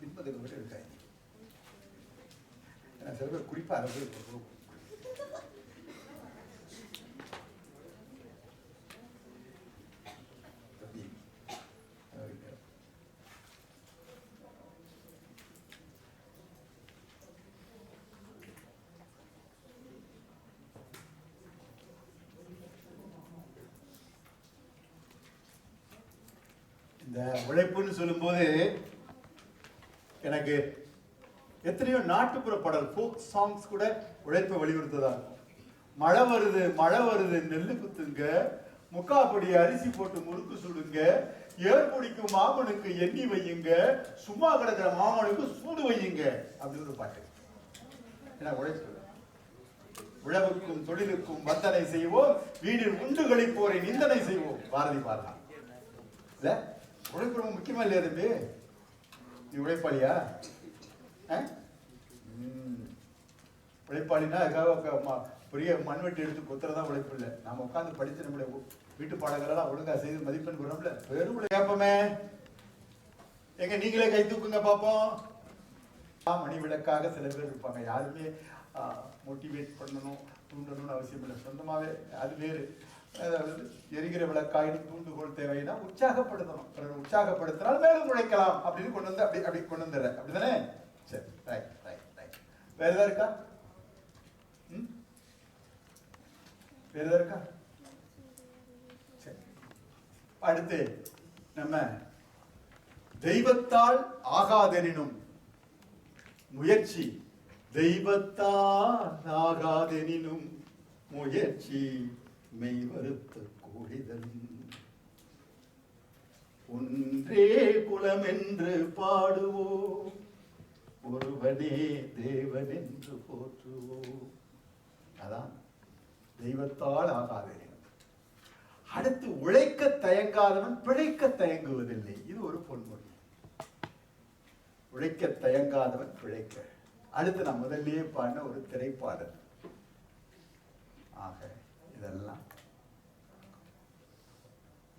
பின்பதுக்கு மட்டும் இருக்காங்க. சில பேர் குறிப்பா அதை போய் இந்த உழைப்புன்னு சொல்லும்போது எனக்கு எத்தனையோ நாட்டுப்புற பாடல், ஃபோக் சாங்ஸ் கூட உழைப்பை வலியுறுத்ததா இருக்கும். மழை வருது நெல்லு குத்துங்க, முக்காப்படி அரிசி போட்டு முறுக்கு சுடுங்க, ஏர் பிடிக்கும் மாமனுக்கு எண்ணி வையுங்க, சும்மா கிடக்கிற மாமனுக்கு சூடு வையுங்க அப்படின்னு ஒரு பாட்டு. ஏன்னா உழைப்பு, உழவுக்கும் தொழிலுக்கும் வந்தனை செய்வோம், வீடில் உண்டு களிப்போரை நிந்தனை செய்வோம், பாரதி பாடலாம். இல்ல உழைப்பு ரொம்ப முக்கியமா இல்லையா தம்பி? நீ உழைப்பாளியா? உழைப்பாளினா அதுக்காக பெரிய மண்வெட்டி எடுத்து கொத்துறதா உழைப்பு இல்லை. நாம உட்காந்து படிச்சு நம்முடைய வீட்டு பாடங்கள் எல்லாம் ஒழுங்கா செய்து மதிப்பெண் பெறோம்ல, பெரும் கேட்போமே. நீங்களே கை தூக்குங்க பாப்போம். மணி விளக்காக சில பேர் இருப்பாங்க. யாருமே மோட்டிவேட் பண்ணணும் தூண்டணும்னு அவசியம் இல்லை, சொந்தமாவே அது வேறு. அதாவது எரிகிற விளக்காயினும் தூண்டுகோல் தேவைன்னா உற்சாகப்படுத்தணும். உற்சாகப்படுத்தினால் மேலும் உழைக்கலாம் அப்படின்னு கொண்டு வந்து அப்படி கொண்டு வந்துடுறேன். அப்படிதானே? சரி, ரைட் ரைட் ரைட். வேற ஏதாவது இருக்கா? வேற ஏதாவது இருக்கா? சரி, அடுத்து நம்ம தெய்வத்தால் ஆகாதெனினும் முயற்சி, தெய்வத்தால் ஆகாதெனினும் முயற்சி மெய் வருத்த கூடிதலும் ஒன்றே குலம் என்று பாடுவோம், ஒருவனே தேவன் என்று போற்றுவோம். அதான் தெய்வத்தால் ஆகாதே. அடுத்து உழைக்க தயங்காதவன் பிழைக்க தயங்குவதில்லை. இது ஒரு பொன்மொழி. உழைக்க தயங்காதவன் பிழைக்க. அடுத்து நான் முதல்லயே பாடின ஒரு திரைப்பாடல். ஆக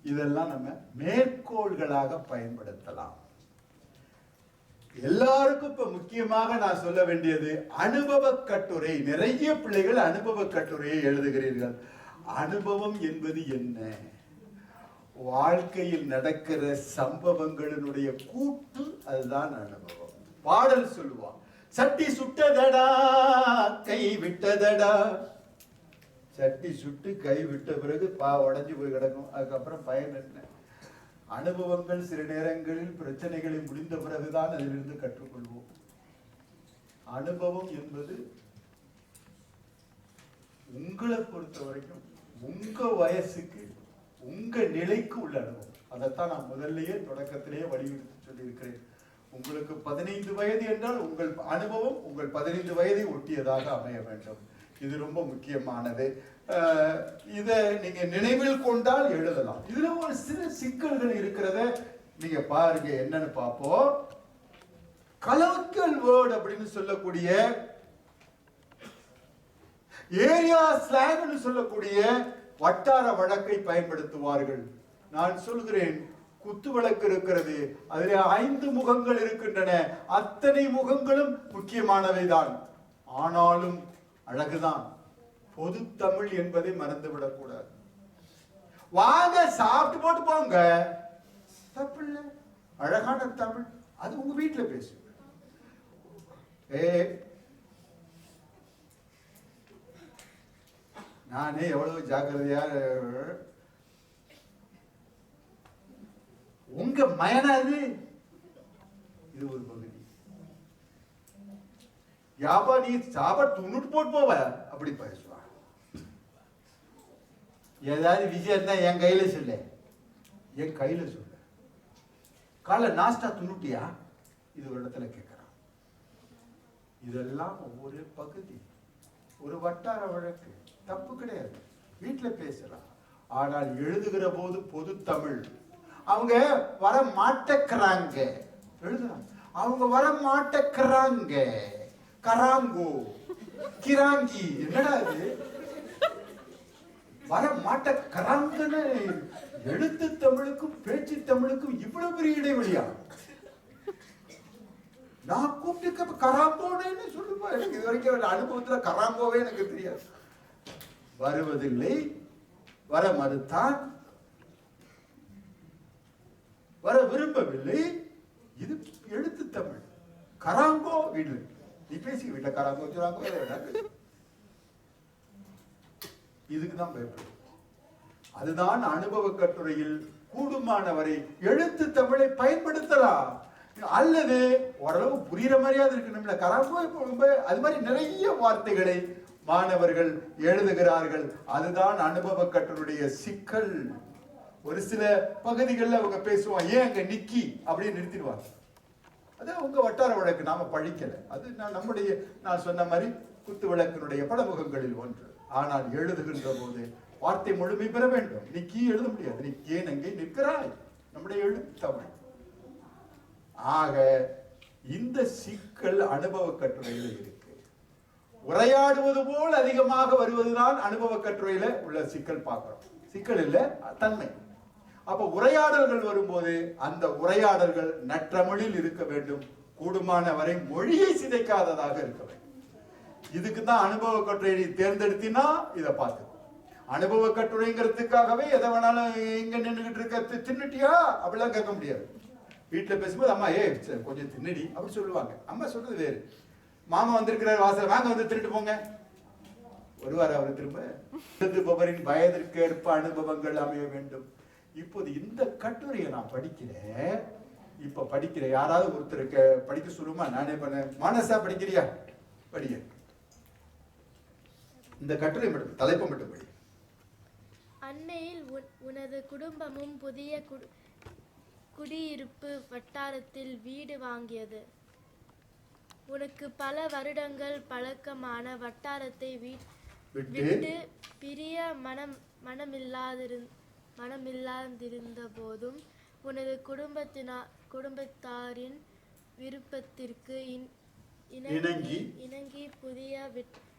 இதெல்லாம் நம்ம மேற்கோள்களாக பயன்படுத்தலாம். எல்லாருக்கும் இப்ப முக்கியமாக நான் சொல்ல வேண்டியது அனுபவ கட்டுரை. நிறைய பிள்ளைகள் அனுபவ கட்டுரையை எழுதுகிறீர்கள். அனுபவம் என்பது என்ன? வாழ்க்கையில் நடக்கிற சம்பவங்களினுடைய கூட்டு, அதுதான் அனுபவம். பாடல் சொல்லுவான், சட்டி சுட்டதடா கை விட்டதடா. சட்டி சுட்டு கை விட்ட பிறகு உடைஞ்சு போய் கிடக்கும். அதுக்கப்புறம் பயன் என்ன? அனுபவங்கள் சில நேரங்களில் பிரச்சனைகளை முடிந்த பிறகுதான் அதிலிருந்து கற்றுக்கொள்வோம். அனுபவம் என்பது உங்களை பொறுத்த வரைக்கும் உங்க வயசுக்கு உங்க நிலைக்கு உள்ள அனுபவம். அதைத்தான் நான் முதல்லயே தொடக்கத்திலேயே வலியுறுத்தி சொல்லியிருக்கிறேன். உங்களுக்கு 15 வயது என்றால் உங்கள் அனுபவம் உங்கள் 15 வயதை ஒட்டியதாக அமைய வேண்டும். இது ரொம்ப முக்கியமானது. இதை நீங்க நினைவில் கொண்டால் எழுதலாம். இதுல ஒரு சிறு சிக்கல்கள் இருக்கிறத நீங்க பாருங்க, என்னன்னு பார்ப்போம். கலோக்கியல் வேர்ட் அப்படின்னு சொல்லக்கூடிய, ஏரியா ஸ்லாங்னு சொல்லக்கூடிய வட்டார வழக்கை பயன்படுத்துவார்கள். நான் சொல்கிறேன், குத்து விளக்கு இருக்கிறது, அதிலே 5 முகங்கள் இருக்கின்றன. அத்தனை முகங்களும் முக்கியமானவைதான், ஆனாலும் அழகுதான். பொது தமிழ் என்பதை மறந்துவிடக் கூடாது. வாங்க சாப்பிட்டு போட்டு போங்க, தப்பில்ல, அழகான தமிழ், அது உங்க வீட்டுல பேசு. நானே எவ்வளவு ஜாக்கிரதையா, உங்க மயனாது இது ஒரு பகுதி. யாபா நீ சாப்பாடு துண்ணுட்டு போட்டு போவ அப்படி பேசுவா. ஏதாவது விஷயம் தான் என் கையில சொல்ல, என் கையில சொல்ல. காலை நாஸ்டா துண்ணுட்டியா, இது ஒரு இடத்துல கேட்கிறான். இதெல்லாம் ஒரு பகுதி, ஒரு வட்டார வழக்கு, தப்பு கிடையாது, வீட்டுல பேசலாம். ஆனால் எழுதுகிற போது பொது தமிழ். அவங்க வர மாட்டேக்கிறாங்க, எழுதுறாங்க. அவங்க வர மாட்டேக்கிறாங்க, கராங்கோ கிராங்கி, என்னடா இது வர மாட்டேக்கிறாங்கன்னு. எழுத்து தமிழுக்கும் பேச்சு தமிழுக்கும் இவ்வளவு பெரிய இடைவெளியா? நான் கூப்பிட்டு கராங்கோன்னு சொல்லுப்பா. எனக்கு இது வரைக்கும் அனுபவத்துல கராங்கோவே எனக்கு தெரியாது. வருவதில்லை, வர மறுத்தான், வர விரும்பவில்லை. இது எழுத்து தமிழ். கராங்கோ வீடு, நீ பேசி வீட்டுல கராங்கோ வச்சுறாங்கோ, இதுக்குதான் பயப்படும். அதுதான் அனுபவ கட்டுரையில் கூடுமானவரை எழுத்து தமிழை பயன்படுத்தலாம். அல்லது ஓரளவு புரியுற மாதிரியாவது இருக்கு. நம்மள கராங்கோ அது மாதிரி நிறைய வார்த்தைகளை மாணவர்கள் எழுதுகிறார்கள். அதுதான் அனுபவ கட்டுரையுடைய சிக்கல். ஒரு சில பகுதிகளில் அவங்க பேசுவாங்க, ஏன் அங்க நிக்கி அப்படின்னு நிறுத்திடுவாங்க. அது உங்க வட்டார வழக்கு, நாம பழிக்கல. அது நான் சொன்ன மாதிரி குத்து விளக்கினுடைய படமுகங்களில் ஒன்று. ஆனால் எழுதுகின்ற போது வார்த்தை முழுமை பெற வேண்டும். நிக்கி எழுத முடியாது, நீ ஏன் அங்கே நிற்கிறாய், நம்முடைய எழுத்து தமிழ். ஆக இந்த சிக்கல் அனுபவ கட்டுரையில் இருக்கு. உரையாடுவது போல் அதிகமாக வருவதுதான் அனுபவ கட்டுரையில உள்ள சிக்கல் பார்க்கிறோம். சிக்கல் இல்ல, தன்மை. அப்ப உரையாடல்கள் வரும்போது அந்த உரையாடல்கள் நற்றமிழில் இருக்க வேண்டும், கூடுமான வரை மொழியை சிதைக்காததாக இருக்க வேண்டும். இதுக்கு தான் அனுபவ கட்டுரையை தேர்ந்தெடுத்தினா இதை பார்த்து. அனுபவ கட்டுரைங்கிறதுக்காகவே எதை வேணாலும் இங்க நின்றுகிட்டு இருக்க தின்னுட்டியா அப்படிலாம் கேட்க முடியாது. வீட்டுல பேசும்போது அம்மா கொஞ்சம் தின்னடி அப்படி சொல்லுவாங்க. அம்மா சொல்றது வேறு. மாமா வந்திருக்கிறார் வாசல், வாங்க வந்து திருட்டு போங்க, வருவார் அவர் திரும்ப. எழுதுபவரின் வயதிற்கு ஏற்ப அனுபவங்கள் அமைய வேண்டும். இப்போது இந்த கட்டுரையை நான் படிக்கிறேன். இப்ப படிக்கிறேன், யாராவது ஒருத்தருக்கு படிக்க சொல்லுமா? நானே பண்ண. மனசா படிக்கிறியா? படிக்க. இந்த கட்டுரை மட்டும், தலைப்பை மட்டும் படி. அன்னையில் உனது குடும்பமும் புதிய குடியிருப்பு வட்டாரத்தில் வீடு வாங்கியது. உனக்கு பல வருடங்கள் பழக்கமான வட்டாரத்தை விட்டு பிரிய மனமில்லாதிருந்த போதும் உனது குடும்பத்தாரின் விருப்பத்திற்கு இணங்கி புதிய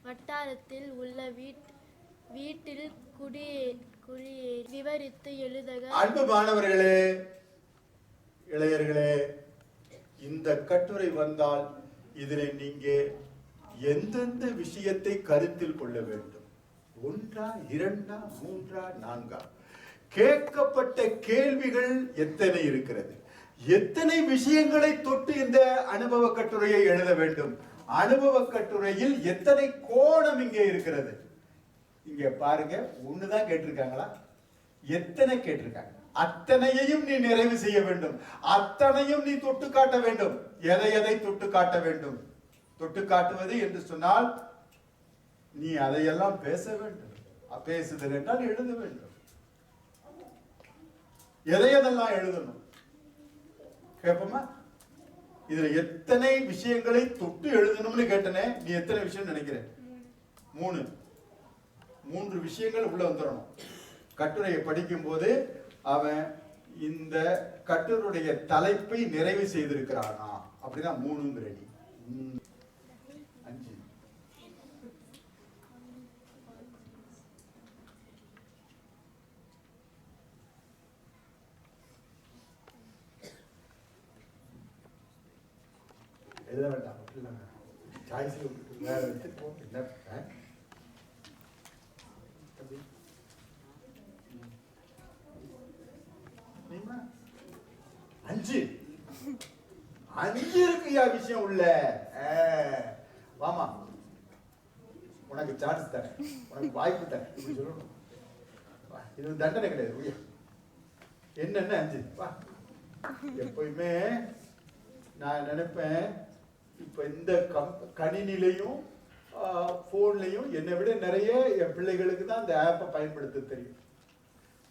வட்டாரத்தில் உள்ள வீட்டில் குடியே விவரித்து எழுதுக. அன்பு மாணவர்களே, இளையர்களே, இந்த கட்டுரை வந்தால் இதில் நீங்க எந்தெந்த விஷயத்தை கருத்தில் கொள்ள வேண்டும்? 1, 2, 3, 4 கேட்கப்பட்ட கேள்விகள் எத்தனை இருக்கிறது? எத்தனை விஷயங்களை தொட்டு இந்த அனுபவ கட்டுரையை எழுத வேண்டும்? அனுபவ கட்டுரையில் எத்தனை கோணம் இங்கே இருக்கிறது? இங்க பாருங்க, ஒண்ணுதான் கேட்டிருக்காங்களா? எத்தனை கேட்டிருக்காங்க? அத்தனையையும் நீ நிறைவு செய்ய வேண்டும். அத்தனையும் நீ தொட்டு காட்ட வேண்டும். எதை தொட்டு காட்ட வேண்டும்? தொட்டு காட்டுவது என்று சொன்னால் நீ அதையெல்லாம் பேச வேண்டும். பேசுதல் என்றால் எழுத வேண்டும். எதையெல்லாம் எழுதணும் கேட்போமா? இதுல எத்தனை விஷயங்களை தொட்டு எழுதணும்னு கேட்டனே, நீ எத்தனை விஷயம் நினைக்கிற? 3 விஷயங்கள் உள்ள வந்துடணும். கட்டுரையை படிக்கும் போது அவன் இந்த கட்டுரையுடைய தலைப்பை நிறைவு செய்திருக்கிறானா அப்படின்னா 3 ரெடி. 5 எழுத வேண்டாம். சாய்ஸ் வேற எடுத்து போ. என்ன 5 இருக்குயா விஷயம் உள்ள. வாமா, உனக்கு சான்ஸ் தரேன், உனக்கு வாய்ப்பு தரேன், இப்படி சொல்லணும். இது தண்டனை கிடையாது. என்னென்ன 5 வா. எப்பயுமே நான் நினைப்பேன், இப்ப இந்த கணினிலையும் போன்லையும் என்னை விட நிறைய என் பிள்ளைகளுக்கு தான் அந்த ஆப்பை பயன்படுத்த தெரியும்.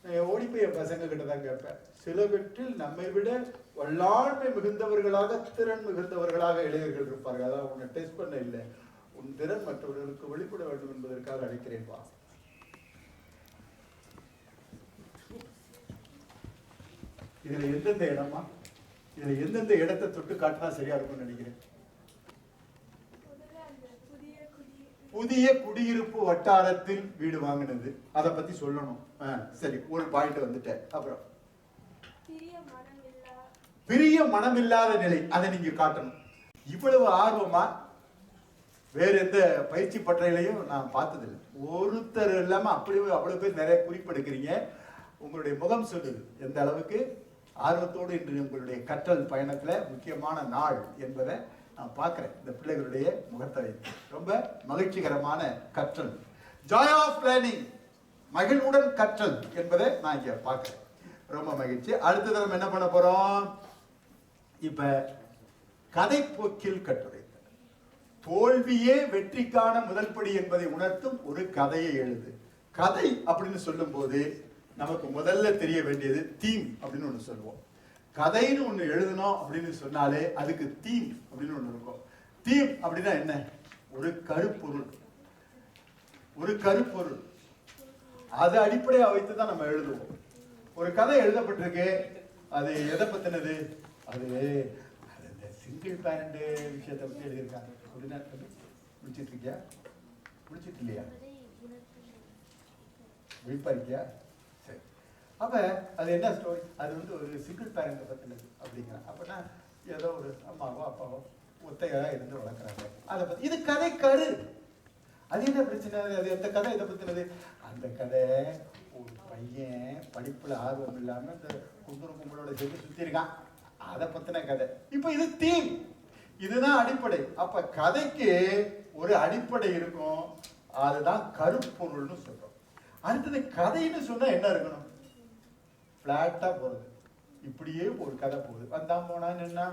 நான் ஓடி போய் என் பசங்க கிட்ட தான் கேட்பேன். சிலவற்றில் நம்மை விட வல்லாண்மை மிகுந்தவர்களாக, திறன் மிகுந்தவர்களாக இளைஞர்கள் இருப்பார்கள். அதான் உன்னை டெஸ்ட் பண்ண இல்லை, உன் திறன் மற்றவர்களுக்கு வெளிப்பட வேண்டும் என்பதற்காக அழைக்கிறேன்பா. இதுல எந்தெந்த இடமா, இதுல எந்தெந்த இடத்தை தொட்டு காட்டினா சரியா இருக்கும்னு நினைக்கிறேன். புதிய குடியிருப்பு வட்டாரத்தில் வீடு வாங்கினது, அதை பத்தி சொல்லணும். சரி, ஒரு பாயிண்ட் வந்துட்டேன். அப்புறம் பிரிய மனமில்லாத நிலை, அதை நீங்க காட்டணும். இவ்வளவு ஆர்வமா வேற எந்த பயிற்சி பட்டறையிலையும் நான் பார்த்ததில்லை. ஒருத்தர் இல்லாம அப்படியே அவ்வளவு பேர் நிறைய குறிப்பெடுக்கிறீங்க. உங்களுடைய முகம் சொல்லுது எந்த அளவுக்கு ஆர்வத்தோடு இன்று உங்களுடைய கற்றல் பயணத்துல முக்கியமான நாள் என்பதை நான் பார்க்கிறேன். இந்த பிள்ளைகளுடைய முகத்தை ரொம்ப மகிழ்ச்சிகரமான கற்றல், ஜாய் ஆஃப் லேர்னிங், மகிழ்வுடன் கற்றல் என்பதை நான் இங்க பார்க்கிறேன். ரொம்ப மகிழ்ச்சி. அடுத்த தரம் என்ன பண்ண போறோம்? இப்ப கதை போக்கில் கட்டுரை. தோல்வியே வெற்றிக்கான முதல் படி என்பதை உணர்த்தும் ஒரு கதையை எழுது. கதை அப்படின்னு சொல்லும் போது நமக்கு முதல்ல தெரிய வேண்டியது தீம் அப்படின்னு ஒண்ணு சொல்லுவோம். கதைன்னு ஒண்ணு எழுதணும் அப்படின்னு சொன்னாலே அதுக்கு தீம் அப்படின்னு ஒண்ணு இருக்கும். தீம் அப்படின்னா என்ன? ஒரு கருப்பொருள், ஒரு கருப்பொருள். அதை அடிப்படையா வைத்து தான் நம்ம எழுதுவோம். ஒரு கதை எழுதப்பட்டிருக்கு, அது எதை பத்தினது? அது இந்த சிங்கிள் பேரண்ட் விஷயத்தை பத்தி எழுதியிருக்காங்க. முடிச்சிட்டு இருக்கியா? முடிச்சிட்டு இல்லையா? விழிப்பா இருக்கியா? சரி. அப்ப அது என்ன ஸ்டோரி? அது ஒரு சிங்கிள் பேரண்ட் பத்தினது அப்படிங்கிறான். அப்படின்னா ஏதோ ஒரு அம்மாவோ அப்பாவோ ஒத்தையா இருந்து வளர்க்குறாங்க, அதை பத்தி. இது கதை கரு. அது என்ன பிரச்சனை? அது எந்த கதை இதை பத்தினது? அந்த கதை ஒரு பையன் படிப்புல ஆர்வம் இல்லாம இந்த கும்பலோட சேர்ந்து சுத்தி இருக்கான், அதை பத்தின கதை. இப்ப இது தீம், இதுதான் அடிப்படை. அப்ப கதைக்கு ஒரு அடிப்படை இருக்கும், அதுதான் கருப்பொருள்னு சொல்றோம். அடுத்தது கதைன்னு சொன்னா என்ன இருக்கணும்? பிளாட்டா போறது, இப்படியே ஒரு கதை போகுது, வந்தான் போனா நின்னா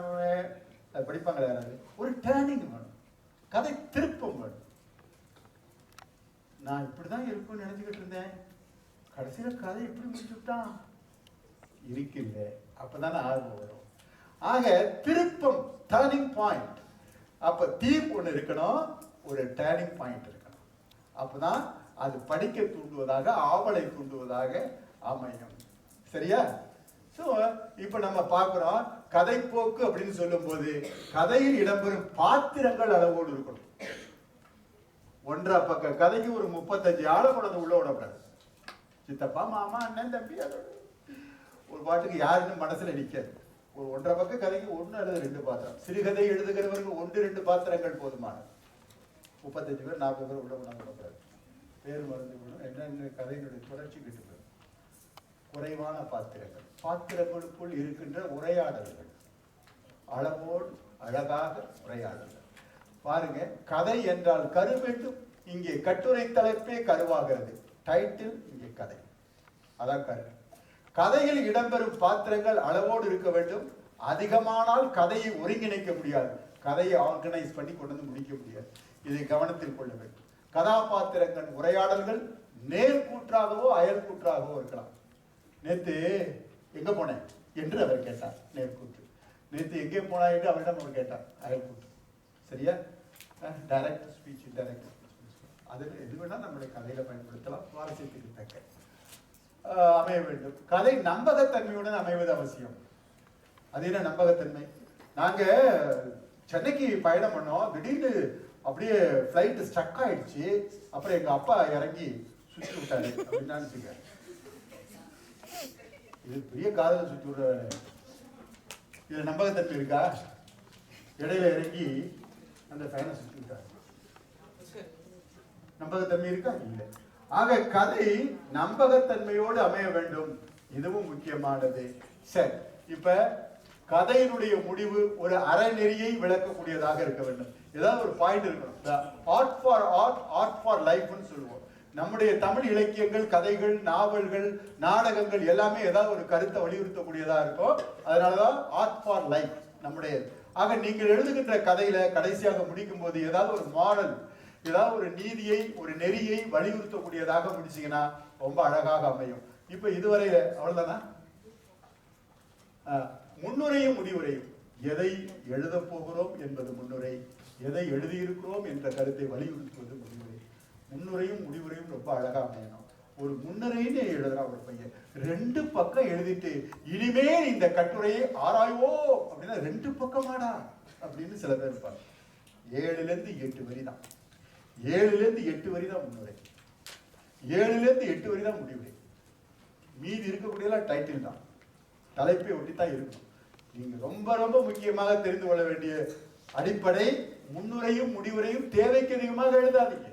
அது படிப்பாங்களா யாராவது? ஒரு டேர்னிங் வேணும், கதை திருப்பம் வேணும். நான் இப்படிதான் இருக்கும்னு நினைச்சுக்கிட்டு இருந்தேன், கடைசியில கதை இப்படி முடிச்சுட்டான் இருக்குல்ல, அப்பதானே ஆர்வம் வரும். ஆக திருப்பம், டர்னிங் பாயிண்ட். அப்ப தீம் ஒண்ணு இருக்கணும், ஒரு டர்னிங் பாயிண்ட் இருக்கணும். அப்பதான் அது படிக்க தூண்டுவதாக, ஆவலை தூண்டுவதாக அமையும். சரியா? சோ இப்ப நம்ம பார்க்கிறோம், கதைப்போக்கு அப்படின்னு சொல்லும் போது கதையில் இடம்பெறும் பாத்திரங்கள் அளவோடு இருக்கணும். ஒன்றரை பக்க கதைக்கு ஒரு 35 ஆளை கொண்டு உள்ள விடக்கூடாது. சித்தப்பா, மாமா, அண்ணன், தம்பி, ஒரு பாட்டுக்கு யாருன்னு மனசுல நிக்காது. ஒரு ஒன்றரை பக்க கதைக்கு 1 அல்லது 2 பாத்திரம். சிறுகதை எழுதுகிறவருக்கு 1-2 பாத்திரங்கள் போதுமான. 35 பேர் 40 பேர் உள்ள விடக்கூடாது. பேர் மறந்து விடணும், என்னென்ன கதையினுடைய தொடர்ச்சி கிட்டு போயிடும். குறைவான பாத்திரங்கள், பாத்திரங்களுக்குள் இருக்கின்ற உரையாடல்கள், அளவோடு அழகாக உரையாடல்கள். பாருங்க, கதை என்றால் கரு வேண்டும். இங்கே கட்டுரை தலைப்பே கருவாகிறது, டைட்டில் இங்கே கதை, அதான் கரு. கதையில் இடம்பெறும் பாத்திரங்கள் அளவோடு இருக்க வேண்டும். அதிகமானால் கதையை ஒருங்கிணைக்க முடியாது, கதையை ஆர்கனைஸ் பண்ணி கொண்டு வந்து முடிக்க முடியாது. இதை கவனத்தில் கொள்ள வேண்டும். கதாபாத்திரங்கள் உரையாடல்கள் நேர்கூற்றாகவோ அயல் கூற்றாகவோ இருக்கலாம். நேத்து எங்க போனேன் என்று அவர் கேட்டார், நேர்கூற்று. நேற்று எங்கே போனாயிட்டு அவரிடம் அவர் கேட்டார் அயல்புட். சரியா? டைரக்ட் ஸ்பீச், இன்டைரக்ட் ஸ்பீச், அதில் எது வேணால் நம்மளுடைய கதையில பயன்படுத்தலாம். சுவாரஸ்யத்துக்கு தக்க அமைய வேண்டும். கதை நம்பகத்தன்மையுடன் அமைவது அவசியம். அது என்ன நம்பகத்தன்மை? நாங்க சென்னைக்கு பயணம் பண்ணோம். திடீர்னு அப்படியே ஃப்ளைட் ஸ்டக் ஆயிடுச்சு. அப்புறம் எங்க அப்பா இறங்கி சுற்றி விட்டாரு அப்படின்னு நினைச்சுக்க. இது பெரிய காதல சுற்றி விடுற. இதுல நம்பகத்தன்மை இருக்கா? இடையில இறங்கி அந்த ஃபேனை சுற்றி விட்டாரு. நம்பகத்தன்மை இருக்கா? இல்லை. ஆக கதை நம்பகத்தன்மையோடு அமைய வேண்டும். இதுவும் முக்கியமானது. சரி, இப்ப கதையினுடைய முடிவு ஒரு அறநெறியை விளக்கக்கூடியதாக இருக்க வேண்டும். ஏதாவது ஒரு பாயிண்ட் இருக்கணும். Art for art, art for லைஃப்னு சொல்லுவோம். நம்முடைய தமிழ் இலக்கியங்கள், கதைகள், நாவல்கள், நாடகங்கள் எல்லாமே ஏதாவது ஒரு கருத்தை வலியுறுத்தக்கூடியதா இருக்கும். அதனாலதான் ஆர்ட் ஃபார் லைஃப் நம்முடைய. ஆக நீங்கள் எழுதுகின்ற கதையில கடைசியாக முடிக்கும் போது ஏதாவது ஒரு மாடல், ஏதாவது ஒரு நீதியை, ஒரு நெறியை வலியுறுத்தக்கூடியதாக முடிச்சீங்கன்னா ரொம்ப அழகாக அமையும். இப்ப இதுவரையில அவ்வளவுதானா? முன்னுரையும் முடிவுரையும். எதை எழுத போகிறோம் என்பது முன்னுரை, எதை எழுதியிருக்கிறோம் என்ற கருத்தை வலியுறுத்துவது முடிவுரை. முன்னுரையும் முடிவுரையும் ரொம்ப அழகா அமையணும். ஒரு முன்னுரைன்னு எழுதுறான் ஒரு பையன், 2 பக்கம் எழுதிட்டு இனிமேல் இந்த கட்டுரையை ஆராய்வோம் அப்படின்னா 2 பக்கமாடா அப்படின்னு சில பேர் இருப்பாங்க. 7லேருந்து 8 வரி தான். 7லேருந்து 8 வரி தான் முன்னுரை, 7லேருந்து 8 வரி தான் முடிவுரை. மீதி இருக்கக்கூடியதெல்லாம் டைட்டில் தான், தலைப்பை ஒட்டித்தான் இருக்கும். நீங்க ரொம்ப ரொம்ப முக்கியமாக தெரிந்து கொள்ள வேண்டிய அடிப்படை, முன்னுரையும் முடிவுரையும் தேவைக்கு அதிகமாக எழுதாதீங்க.